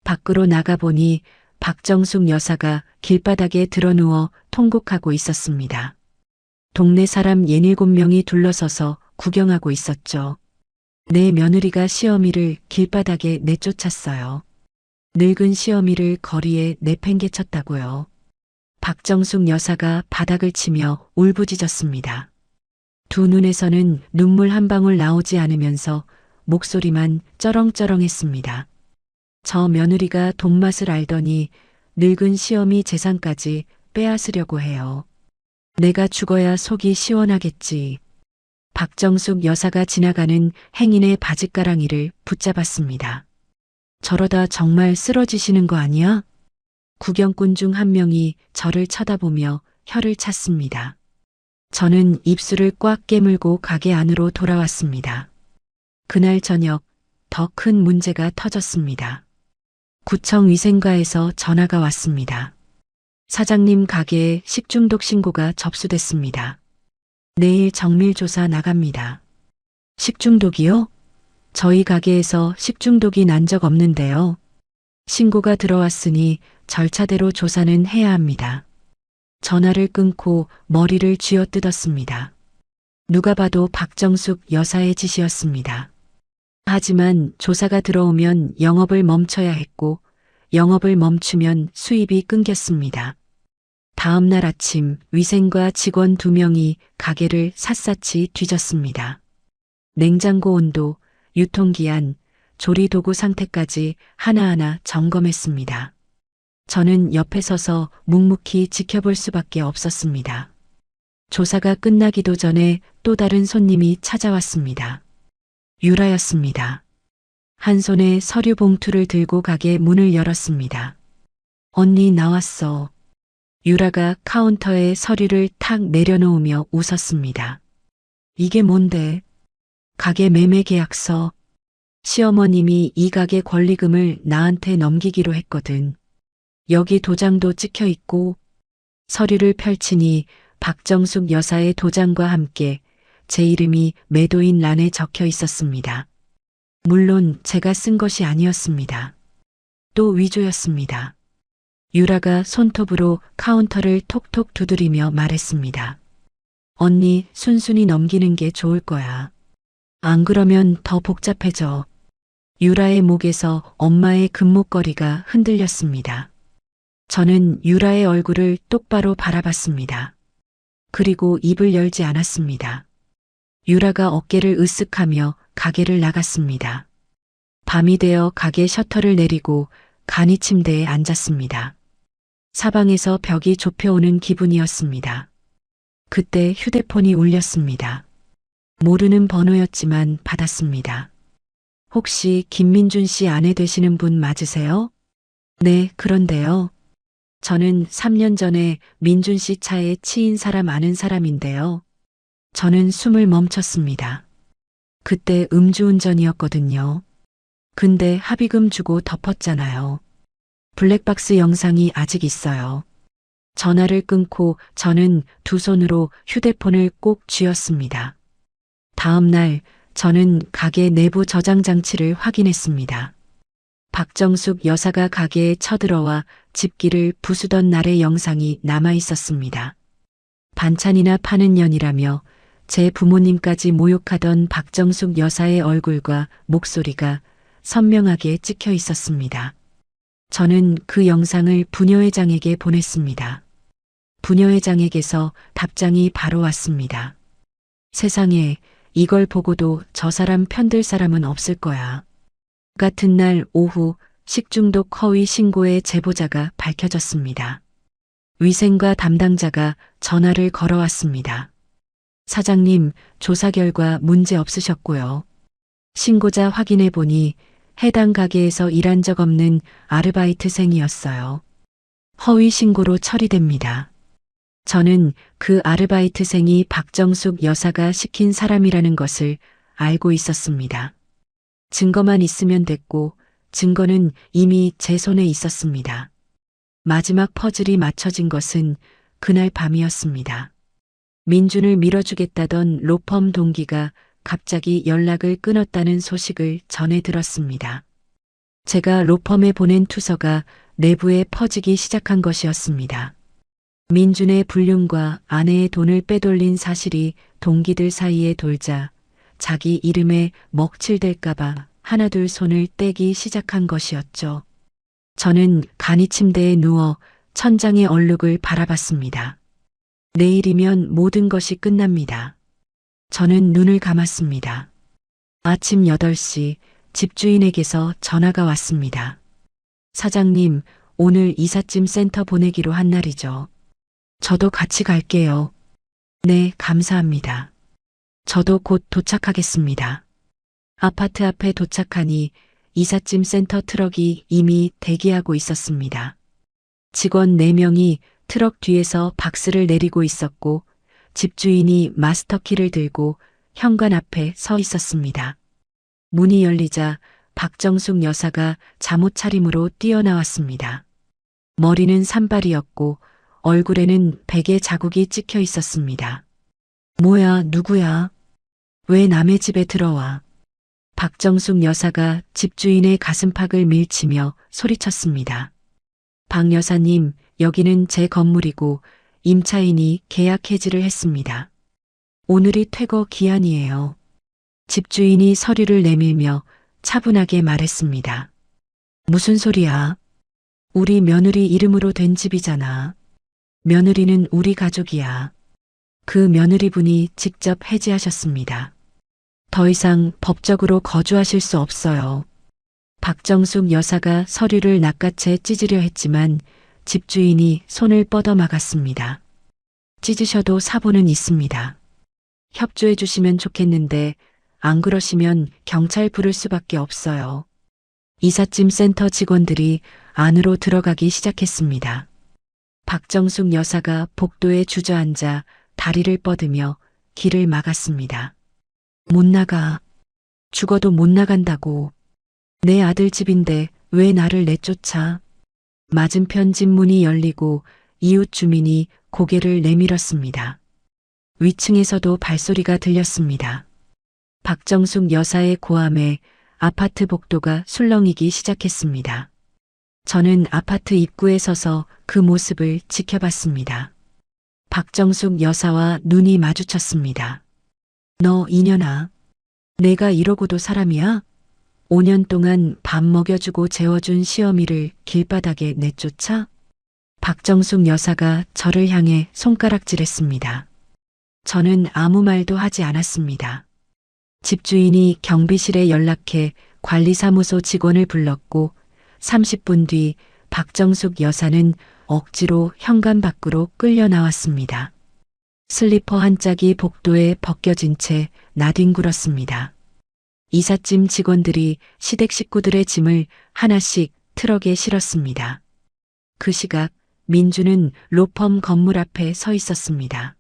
밖으로 나가보니 박정숙 여사가 길바닥에 드러누워 통곡하고 있었습니다. 동네 사람 6-7명이 둘러서서 구경하고 있었죠. 내 며느리가 시어미를 길바닥에 내쫓았어요. 늙은 시어미를 거리에 내팽개쳤다고요. 박정숙 여사가 바닥을 치며 울부짖었습니다. 두 눈에서는 눈물 한 방울 나오지 않으면서 목소리만 쩌렁쩌렁했습니다. 저 며느리가 돈맛을 알더니 늙은 시어미 재산까지 빼앗으려고 해요. 내가 죽어야 속이 시원하겠지. 박정숙 여사가 지나가는 행인의 바짓가랑이를 붙잡았습니다. 저러다 정말 쓰러지시는 거 아니야? 구경꾼 중 한 명이 저를 쳐다보며 혀를 찼습니다. 저는 입술을 꽉 깨물고 가게 안으로 돌아왔습니다. 그날 저녁 더 큰 문제가 터졌습니다. 구청 위생과에서 전화가 왔습니다. 사장님 가게에 식중독 신고가 접수됐습니다. 내일 정밀조사 나갑니다. 식중독이요? 저희 가게에서 식중독이 난 적 없는데요. 신고가 들어왔으니 절차대로 조사는 해야 합니다. 전화를 끊고 머리를 쥐어뜯었습니다. 누가 봐도 박정숙 여사의 짓이었습니다. 하지만 조사가 들어오면 영업을 멈춰야 했고 영업을 멈추면 수입이 끊겼습니다. 다음 날 아침 위생과 직원 2명이 가게를 샅샅이 뒤졌습니다. 냉장고 온도, 유통기한, 조리도구 상태까지 하나하나 점검했습니다. 저는 옆에 서서 묵묵히 지켜볼 수밖에 없었습니다. 조사가 끝나기도 전에 또 다른 손님이 찾아왔습니다. 유라였습니다. 한 손에 서류 봉투를 들고 가게 문을 열었습니다. 언니 나왔어. 유라가 카운터에 서류를 탁 내려놓으며 웃었습니다. 이게 뭔데? 가게 매매 계약서. 시어머님이 이 가게 권리금을 나한테 넘기기로 했거든. 여기 도장도 찍혀 있고. 서류를 펼치니 박정숙 여사의 도장과 함께 제 이름이 매도인 란에 적혀 있었습니다. 물론 제가 쓴 것이 아니었습니다. 또 위조였습니다. 유라가 손톱으로 카운터를 톡톡 두드리며 말했습니다. 언니, 순순히 넘기는 게 좋을 거야. 안 그러면 더 복잡해져. 유라의 목에서 엄마의 금목걸이가 흔들렸습니다. 저는 유라의 얼굴을 똑바로 바라봤습니다. 그리고 입을 열지 않았습니다. 유라가 어깨를 으쓱하며 가게를 나갔습니다. 밤이 되어 가게 셔터를 내리고 간이 침대에 앉았습니다. 사방에서 벽이 좁혀오는 기분이었습니다. 그때 휴대폰이 울렸습니다. 모르는 번호였지만 받았습니다. 혹시 김민준 씨 아내 되시는 분 맞으세요? 네, 그런데요. 저는 3년 전에 민준 씨 차에 치인 사람 아는 사람인데요. 저는 숨을 멈췄습니다. 그때 음주운전이었거든요. 근데 합의금 주고 덮었잖아요. 블랙박스 영상이 아직 있어요. 전화를 끊고 저는 두 손으로 휴대폰을 꼭 쥐었습니다. 다음 날 저는 가게 내부 저장 장치를 확인했습니다. 박정숙 여사가 가게에 쳐들어와 집기를 부수던 날의 영상이 남아 있었습니다. 반찬이나 파는 년이라며 제 부모님까지 모욕하던 박정숙 여사의 얼굴과 목소리가 선명하게 찍혀 있었습니다. 저는 그 영상을 부녀회장에게 보냈습니다. 부녀회장에게서 답장이 바로 왔습니다. 세상에, 이걸 보고도 저 사람 편들 사람은 없을 거야. 같은 날 오후 식중독 허위 신고의 제보자가 밝혀졌습니다. 위생과 담당자가 전화를 걸어왔습니다. 사장님, 조사 결과 문제 없으셨고요. 신고자 확인해 보니 해당 가게에서 일한 적 없는 아르바이트생이었어요. 허위 신고로 처리됩니다. 저는 그 아르바이트생이 박정숙 여사가 시킨 사람이라는 것을 알고 있었습니다. 증거만 있으면 됐고 증거는 이미 제 손에 있었습니다. 마지막 퍼즐이 맞춰진 것은 그날 밤이었습니다. 민준을 밀어주겠다던 로펌 동기가 갑자기 연락을 끊었다는 소식을 전해 들었습니다. 제가 로펌에 보낸 투서가 내부에 퍼지기 시작한 것이었습니다. 민준의 불륜과 아내의 돈을 빼돌린 사실이 동기들 사이에 돌자 자기 이름에 먹칠될까봐 하나둘 손을 떼기 시작한 것이었죠. 저는 간이 침대에 누워 천장의 얼룩을 바라봤습니다. 내일이면 모든 것이 끝납니다. 저는 눈을 감았습니다. 아침 8시 집주인에게서 전화가 왔습니다. 사장님, 오늘 이삿짐 센터 보내기로 한 날이죠. 저도 같이 갈게요. 네, 감사합니다. 저도 곧 도착하겠습니다. 아파트 앞에 도착하니 이삿짐 센터 트럭이 이미 대기하고 있었습니다. 직원 4명이 트럭 뒤에서 박스를 내리고 있었고 집주인이 마스터키를 들고 현관 앞에 서 있었습니다. 문이 열리자 박정숙 여사가 잠옷 차림으로 뛰어나왔습니다. 머리는 산발이었고 얼굴에는 베개 자국이 찍혀 있었습니다. 뭐야, 누구야? 왜 남의 집에 들어와? 박정숙 여사가 집주인의 가슴팍을 밀치며 소리쳤습니다. 박 여사님, 여기는 제 건물이고 임차인이 계약 해지를 했습니다. 오늘이 퇴거 기한이에요. 집주인이 서류를 내밀며 차분하게 말했습니다. 무슨 소리야? 우리 며느리 이름으로 된 집이잖아. 며느리는 우리 가족이야. 그 며느리분이 직접 해지하셨습니다. 더 이상 법적으로 거주하실 수 없어요. 박정숙 여사가 서류를 낚아채 찢으려 했지만 집주인이 손을 뻗어 막았습니다. 찢으셔도 사보는 있습니다. 협조해 주시면 좋겠는데 안 그러시면 경찰 부를 수밖에 없어요. 이삿짐 센터 직원들이 안으로 들어가기 시작했습니다. 박정숙 여사가 복도에 주저앉아 다리를 뻗으며 길을 막았습니다. 못 나가. 죽어도 못 나간다고. 내 아들 집인데 왜 나를 내쫓아? 맞은편 집 문이 열리고 이웃 주민이 고개를 내밀었습니다. 위층에서도 발소리가 들렸습니다. 박정숙 여사의 고함에 아파트 복도가 술렁이기 시작했습니다. 저는 아파트 입구에 서서 그 모습을 지켜봤습니다. 박정숙 여사와 눈이 마주쳤습니다. 너 이년아. 내가 이러고도 사람이야? 5년 동안 밥 먹여주고 재워준 시어미를 길바닥에 내쫓아? 박정숙 여사가 저를 향해 손가락질했습니다. 저는 아무 말도 하지 않았습니다. 집주인이 경비실에 연락해 관리사무소 직원을 불렀고 30분 뒤 박정숙 여사는 억지로 현관 밖으로 끌려 나왔습니다. 슬리퍼 한 짝이 복도에 벗겨진 채 나뒹굴었습니다. 이삿짐 직원들이 시댁 식구들의 짐을 하나씩 트럭에 실었습니다. 그 시각 민주는 로펌 건물 앞에 서 있었습니다.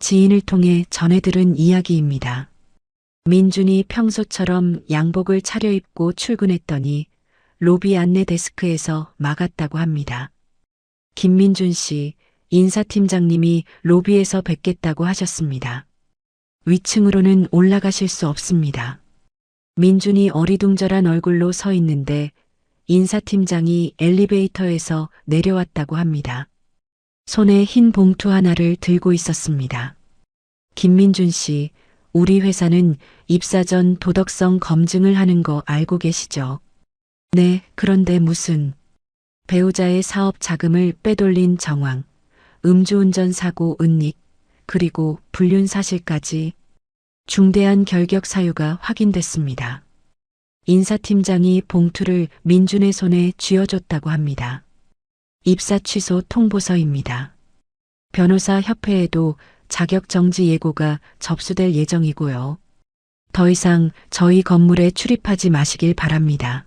지인을 통해 전해 들은 이야기입니다. 민준이 평소처럼 양복을 차려입고 출근했더니 로비 안내 데스크에서 막았다고 합니다. 김민준 씨, 인사팀장님이 로비에서 뵙겠다고 하셨습니다. 위층으로는 올라가실 수 없습니다. 민준이 어리둥절한 얼굴로 서 있는데 인사팀장이 엘리베이터에서 내려왔다고 합니다. 손에 흰 봉투 하나를 들고 있었습니다. 김민준 씨, 우리 회사는 입사 전 도덕성 검증을 하는 거 알고 계시죠? 네, 그런데 무슨 배우자의 사업 자금을 빼돌린 정황, 음주운전 사고 은닉, 그리고 불륜 사실까지 중대한 결격 사유가 확인됐습니다. 인사팀장이 봉투를 민준의 손에 쥐어줬다고 합니다. 입사 취소 통보서입니다. 변호사 협회에도 자격정지 예고가 접수될 예정이고요. 더 이상 저희 건물에 출입하지 마시길 바랍니다.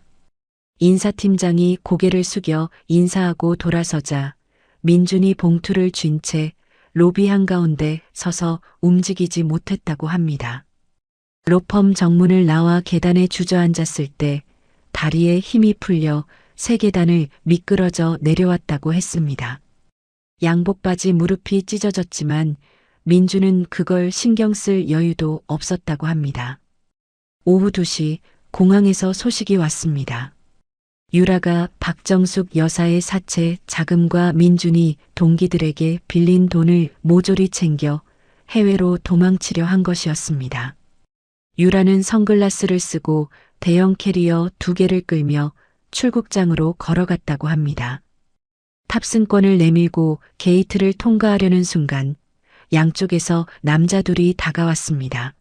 인사팀장이 고개를 숙여 인사하고 돌아서자 민준이 봉투를 쥔 채 로비 한가운데 서서 움직이지 못했다고 합니다. 로펌 정문을 나와 계단에 주저앉았을 때 다리에 힘이 풀려 세 계단을 미끄러져 내려왔다고 했습니다. 양복바지 무릎이 찢어졌지만 민주는 그걸 신경 쓸 여유도 없었다고 합니다. 오후 2시 공항에서 소식이 왔습니다. 유라가 박정숙 여사의 사채 자금과 민준이 동기들에게 빌린 돈을 모조리 챙겨 해외로 도망치려 한 것이었습니다. 유라는 선글라스를 쓰고 대형 캐리어 2개를 끌며 출국장으로 걸어갔다고 합니다. 탑승권을 내밀고 게이트를 통과하려는 순간 양쪽에서 남자 둘이 다가왔습니다.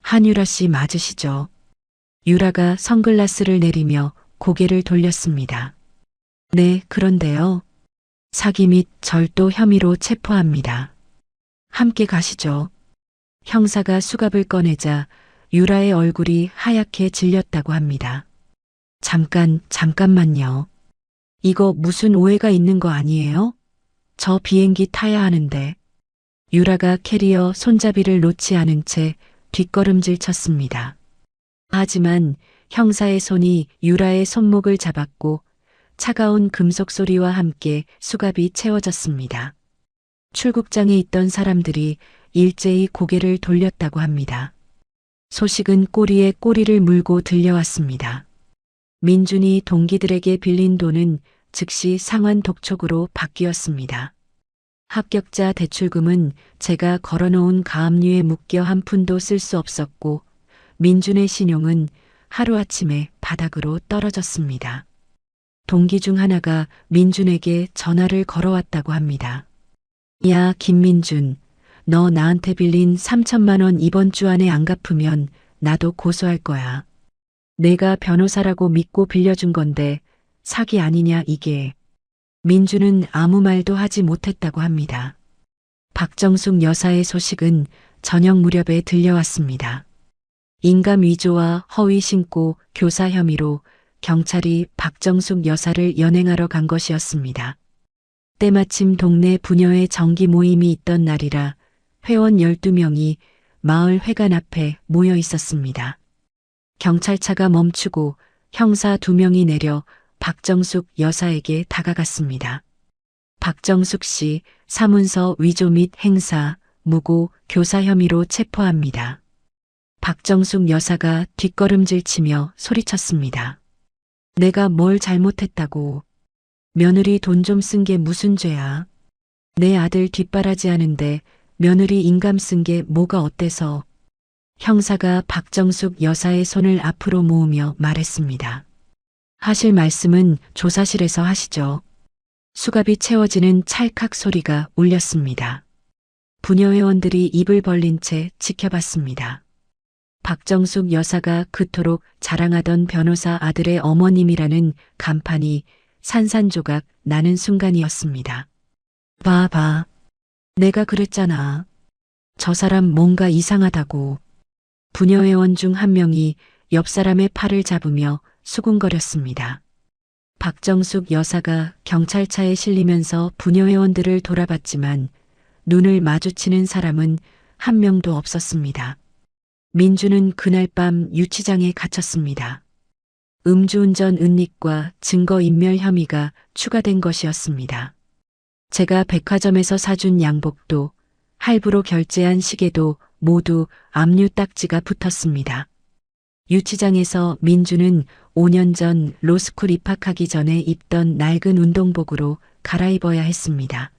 한유라 씨 맞으시죠? 유라가 선글라스를 내리며 고개를 돌렸습니다. 네, 그런데요. 사기 및 절도 혐의로 체포합니다. 함께 가시죠. 형사가 수갑을 꺼내자 유라의 얼굴이 하얗게 질렸다고 합니다. 잠깐만요. 이거 무슨 오해가 있는 거 아니에요? 저 비행기 타야 하는데. 유라가 캐리어 손잡이를 놓지 않은 채 뒷걸음질 쳤습니다. 하지만 형사의 손이 유라의 손목을 잡았고 차가운 금속 소리와 함께 수갑이 채워졌습니다. 출국장에 있던 사람들이 일제히 고개를 돌렸다고 합니다. 소식은 꼬리에 꼬리를 물고 들려왔습니다. 민준이 동기들에게 빌린 돈은 즉시 상환 독촉으로 바뀌었습니다. 합격자 대출금은 제가 걸어놓은 가압류에 묶여 한 푼도 쓸 수 없었고 민준의 신용은 하루아침에 바닥으로 떨어졌습니다. 동기 중 하나가 민준에게 전화를 걸어왔다고 합니다. 야, 김민준, 너 나한테 빌린 3천만 원 이번 주 안에 안 갚으면 나도 고소할 거야. 내가 변호사라고 믿고 빌려준 건데 사기 아니냐 이게. 민준은 아무 말도 하지 못했다고 합니다. 박정숙 여사의 소식은 저녁 무렵에 들려왔습니다. 인감 위조와 허위 신고 교사 혐의로 경찰이 박정숙 여사를 연행하러 간 것이었습니다. 때마침 동네 부녀회 정기 모임이 있던 날이라 회원 12명이 마을 회관 앞에 모여 있었습니다. 경찰차가 멈추고 형사 2명이 내려 박정숙 여사에게 다가갔습니다. 박정숙 씨 사문서 위조 및 행사, 무고, 교사 혐의로 체포합니다. 박정숙 여사가 뒷걸음질 치며 소리쳤습니다. 내가 뭘 잘못했다고. 며느리 돈 좀 쓴 게 무슨 죄야. 내 아들 뒷바라지 하는데 며느리 인감 쓴 게 뭐가 어때서. 형사가 박정숙 여사의 손을 앞으로 모으며 말했습니다. 하실 말씀은 조사실에서 하시죠. 수갑이 채워지는 찰칵 소리가 울렸습니다. 부녀 회원들이 입을 벌린 채 지켜봤습니다. 박정숙 여사가 그토록 자랑하던 변호사 아들의 어머님이라는 간판이 산산조각 나는 순간이었습니다. 봐. 내가 그랬잖아. 저 사람 뭔가 이상하다고. 부녀 회원 중 한 명이 옆 사람의 팔을 잡으며 수군거렸습니다. 박정숙 여사가 경찰차에 실리면서 부녀 회원들을 돌아봤지만 눈을 마주치는 사람은 한 명도 없었습니다. 민주는 그날 밤 유치장에 갇혔습니다. 음주운전 은닉과 증거인멸 혐의가 추가된 것이었습니다. 제가 백화점에서 사준 양복도 할부로 결제한 시계도 모두 압류 딱지가 붙었습니다. 유치장에서 민주는 5년 전 로스쿨 입학하기 전에 입던 낡은 운동복으로 갈아입어야 했습니다.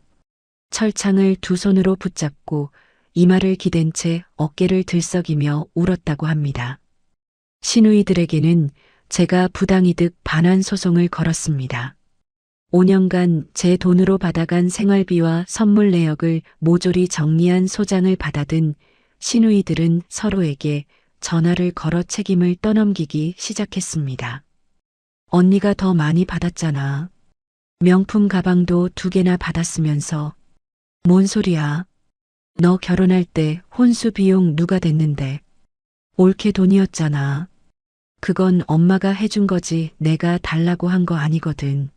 철창을 두 손으로 붙잡고 이마를 기댄 채 어깨를 들썩이며 울었다고 합니다. 시누이들에게는 제가 부당이득 반환 소송을 걸었습니다. 5년간 제 돈으로 받아간 생활비와 선물 내역을 모조리 정리한 소장을 받아든 시누이들은 서로에게 전화를 걸어 책임을 떠넘기기 시작했습니다. 언니가 더 많이 받았잖아. 명품 가방도 2개나 받았으면서. 뭔 소리야. 너 결혼할 때 혼수 비용 누가 댔는데. 올케 돈이었잖아. 그건 엄마가 해준 거지 내가 달라고 한 거 아니거든.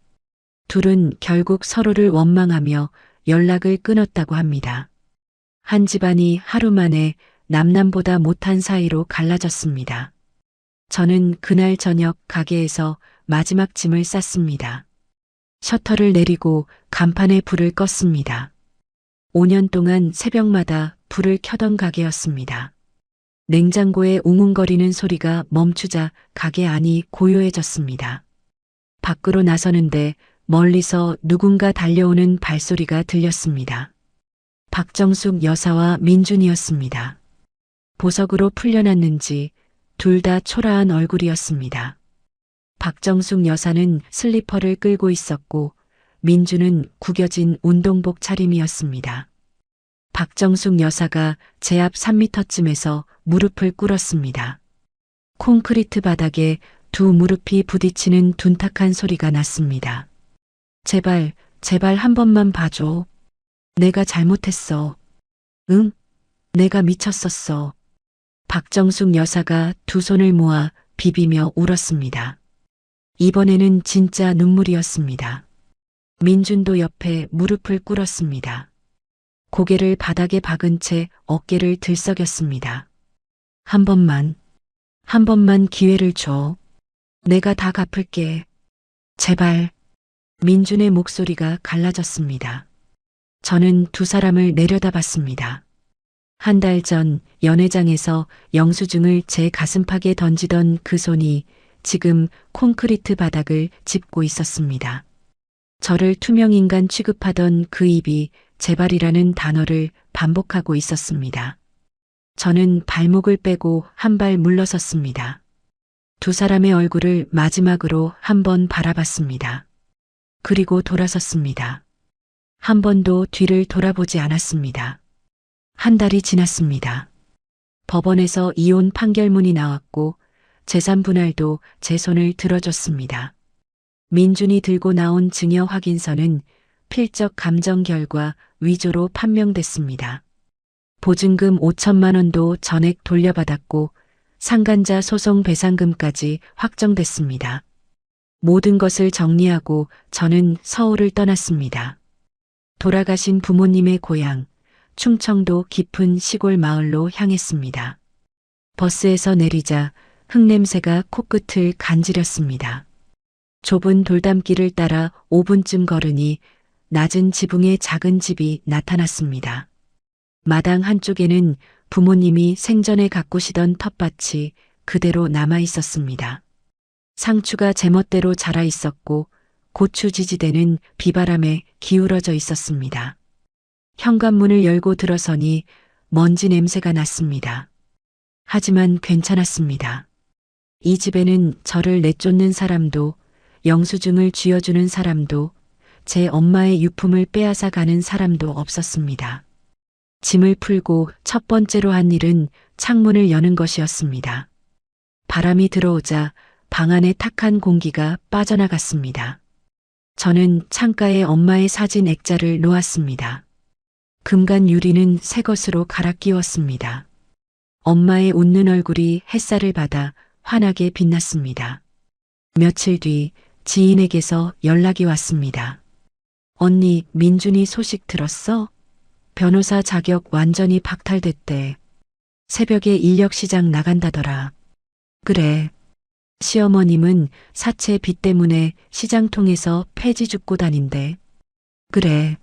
둘은 결국 서로를 원망하며 연락을 끊었다고 합니다. 한 집안이 하루 만에 남남보다 못한 사이로 갈라졌습니다. 저는 그날 저녁 가게에서 마지막 짐을 쌌습니다. 셔터를 내리고 간판에 불을 껐습니다. 5년 동안 새벽마다 불을 켜던 가게였습니다. 냉장고에 웅웅거리는 소리가 멈추자 가게 안이 고요해졌습니다. 밖으로 나서는데 멀리서 누군가 달려오는 발소리가 들렸습니다. 박정숙 여사와 민준이었습니다. 보석으로 풀려났는지 둘 다 초라한 얼굴이었습니다. 박정숙 여사는 슬리퍼를 끌고 있었고 민준은 구겨진 운동복 차림이었습니다. 박정숙 여사가 제 앞 3미터쯤에서 무릎을 꿇었습니다. 콘크리트 바닥에 두 무릎이 부딪히는 둔탁한 소리가 났습니다. 제발 한 번만 봐줘. 내가 잘못했어. 응? 내가 미쳤었어. 박정숙 여사가 두 손을 모아 비비며 울었습니다. 이번에는 진짜 눈물이었습니다. 민준도 옆에 무릎을 꿇었습니다. 고개를 바닥에 박은 채 어깨를 들썩였습니다. 한 번만 기회를 줘. 내가 다 갚을게. 제발. 민준의 목소리가 갈라졌습니다. 저는 두 사람을 내려다봤습니다. 한 달 전 연회장에서 영수증을 제 가슴팍에 던지던 그 손이 지금 콘크리트 바닥을 짚고 있었습니다. 저를 투명인간 취급하던 그 입이 제발이라는 단어를 반복하고 있었습니다. 저는 발목을 빼고 한 발 물러섰습니다. 두 사람의 얼굴을 마지막으로 한 번 바라봤습니다. 그리고 돌아섰습니다. 한 번도 뒤를 돌아보지 않았습니다. 한 달이 지났습니다. 법원에서 이혼 판결문이 나왔고 재산 분할도 제 손을 들어줬습니다. 민준이 들고 나온 증여 확인서는 필적 감정 결과 위조로 판명됐습니다. 보증금 5천만 원도 전액 돌려받았고 상간자 소송 배상금까지 확정됐습니다. 모든 것을 정리하고 저는 서울을 떠났습니다. 돌아가신 부모님의 고향, 충청도 깊은 시골 마을로 향했습니다. 버스에서 내리자 흙냄새가 코끝을 간지렸습니다. 좁은 돌담길을 따라 5분쯤 걸으니 낮은 지붕의 작은 집이 나타났습니다. 마당 한쪽에는 부모님이 생전에 가꾸시던 텃밭이 그대로 남아 있었습니다. 상추가 제멋대로 자라 있었고 고추 지지대는 비바람에 기울어져 있었습니다. 현관문을 열고 들어서니 먼지 냄새가 났습니다. 하지만 괜찮았습니다. 이 집에는 저를 내쫓는 사람도, 영수증을 쥐어주는 사람도, 제 엄마의 유품을 빼앗아 가는 사람도 없었습니다. 짐을 풀고 첫 번째로 한 일은 창문을 여는 것이었습니다. 바람이 들어오자 방 안의 탁한 공기가 빠져나갔습니다. 저는 창가에 엄마의 사진 액자를 놓았습니다. 금간 유리는 새 것으로 갈아 끼웠습니다. 엄마의 웃는 얼굴이 햇살을 받아 환하게 빛났습니다. 며칠 뒤 지인에게서 연락이 왔습니다. 언니, 민준이 소식 들었어? 변호사 자격 완전히 박탈됐대. 새벽에 인력시장 나간다더라. 그래. 시어머님은 사채 빚 때문에 시장통에서 폐지 줍고 다닌대. 그래.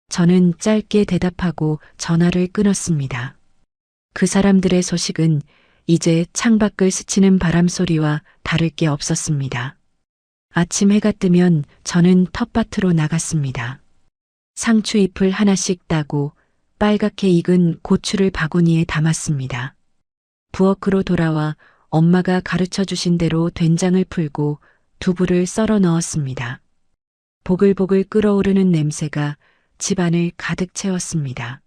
저는 짧게 대답하고 전화를 끊었습니다. 그 사람들의 소식은 이제 창밖을 스치는 바람 소리와 다를 게 없었습니다. 아침 해가 뜨면 저는 텃밭으로 나갔습니다. 상추 잎을 하나씩 따고 빨갛게 익은 고추를 바구니에 담았습니다. 부엌으로 돌아와 엄마가 가르쳐 주신 대로 된장을 풀고 두부를 썰어 넣었습니다. 보글보글 끓어오르는 냄새가 집안을 가득 채웠습니다.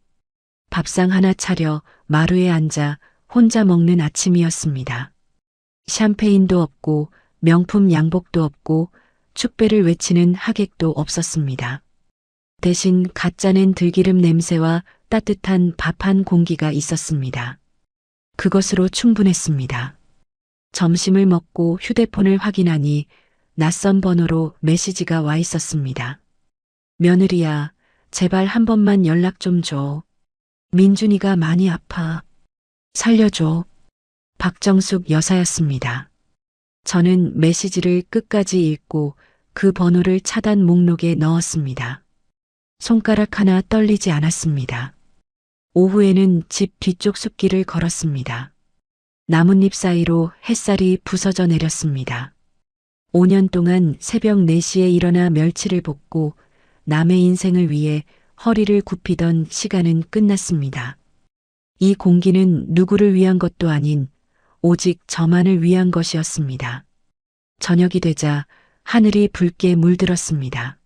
밥상 하나 차려 마루에 앉아 혼자 먹는 아침이었습니다. 샴페인도 없고 명품 양복도 없고 축배를 외치는 하객도 없었습니다. 대신 갓 짜낸 들기름 냄새와 따뜻한 밥 한 공기가 있었습니다. 그것으로 충분했습니다. 점심을 먹고 휴대폰을 확인하니 낯선 번호로 메시지가 와 있었습니다. 며느리야, 제발 한 번만 연락 좀 줘. 민준이가 많이 아파. 살려줘. 박정숙 여사였습니다. 저는 메시지를 끝까지 읽고 그 번호를 차단 목록에 넣었습니다. 손가락 하나 떨리지 않았습니다. 오후에는 집 뒤쪽 숲길을 걸었습니다. 나뭇잎 사이로 햇살이 부서져 내렸습니다. 5년 동안 새벽 4시에 일어나 멸치를 볶고 남의 인생을 위해 허리를 굽히던 시간은 끝났습니다. 이 공기는 누구를 위한 것도 아닌 오직 저만을 위한 것이었습니다. 저녁이 되자 하늘이 붉게 물들었습니다.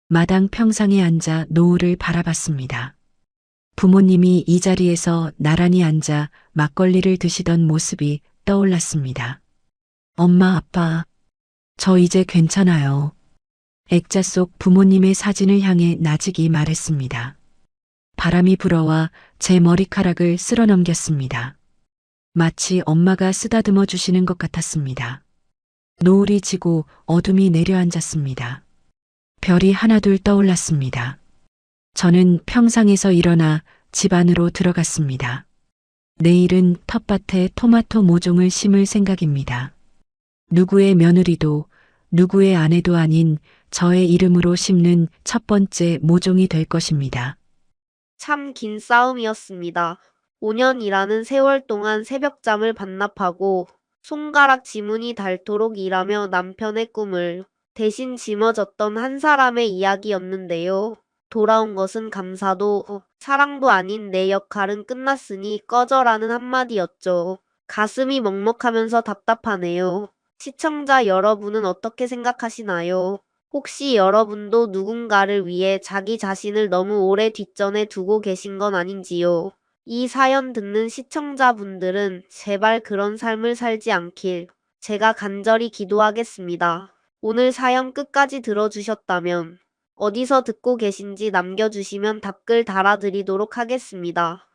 마당 평상에 앉아 노을을 바라봤습니다. 부모님이 이 자리에서 나란히 앉아 막걸리를 드시던 모습이 떠올랐습니다. 엄마, 아빠, 저 이제 괜찮아요. 액자 속 부모님의 사진을 향해 나직이 말했습니다. 바람이 불어와 제 머리카락을 쓸어 넘겼습니다. 마치 엄마가 쓰다듬어 주시는 것 같았습니다. 노을이 지고 어둠이 내려앉았습니다. 별이 하나둘 떠올랐습니다. 저는 평상에서 일어나 집 안으로 들어갔습니다. 내일은 텃밭에 토마토 모종을 심을 생각입니다. 누구의 며느리도 누구의 아내도 아닌 저의 이름으로 심는 첫 번째 모종이 될 것입니다. 참 긴 싸움이었습니다. 5년이라는 세월 동안 새벽잠을 반납하고 손가락 지문이 닳도록 일하며 남편의 꿈을 대신 짊어졌던 한 사람의 이야기였는데요. 돌아온 것은 감사도 사랑도 아닌 내 역할은 끝났으니 꺼져라는 한마디였죠. 가슴이 먹먹하면서 답답하네요. 시청자 여러분은 어떻게 생각하시나요? 혹시 여러분도 누군가를 위해 자기 자신을 너무 오래 뒷전에 두고 계신 건 아닌지요? 이 사연 듣는 시청자분들은 제발 그런 삶을 살지 않길 제가 간절히 기도하겠습니다. 오늘 사연 끝까지 들어주셨다면 어디서 듣고 계신지 남겨주시면 답글 달아드리도록 하겠습니다.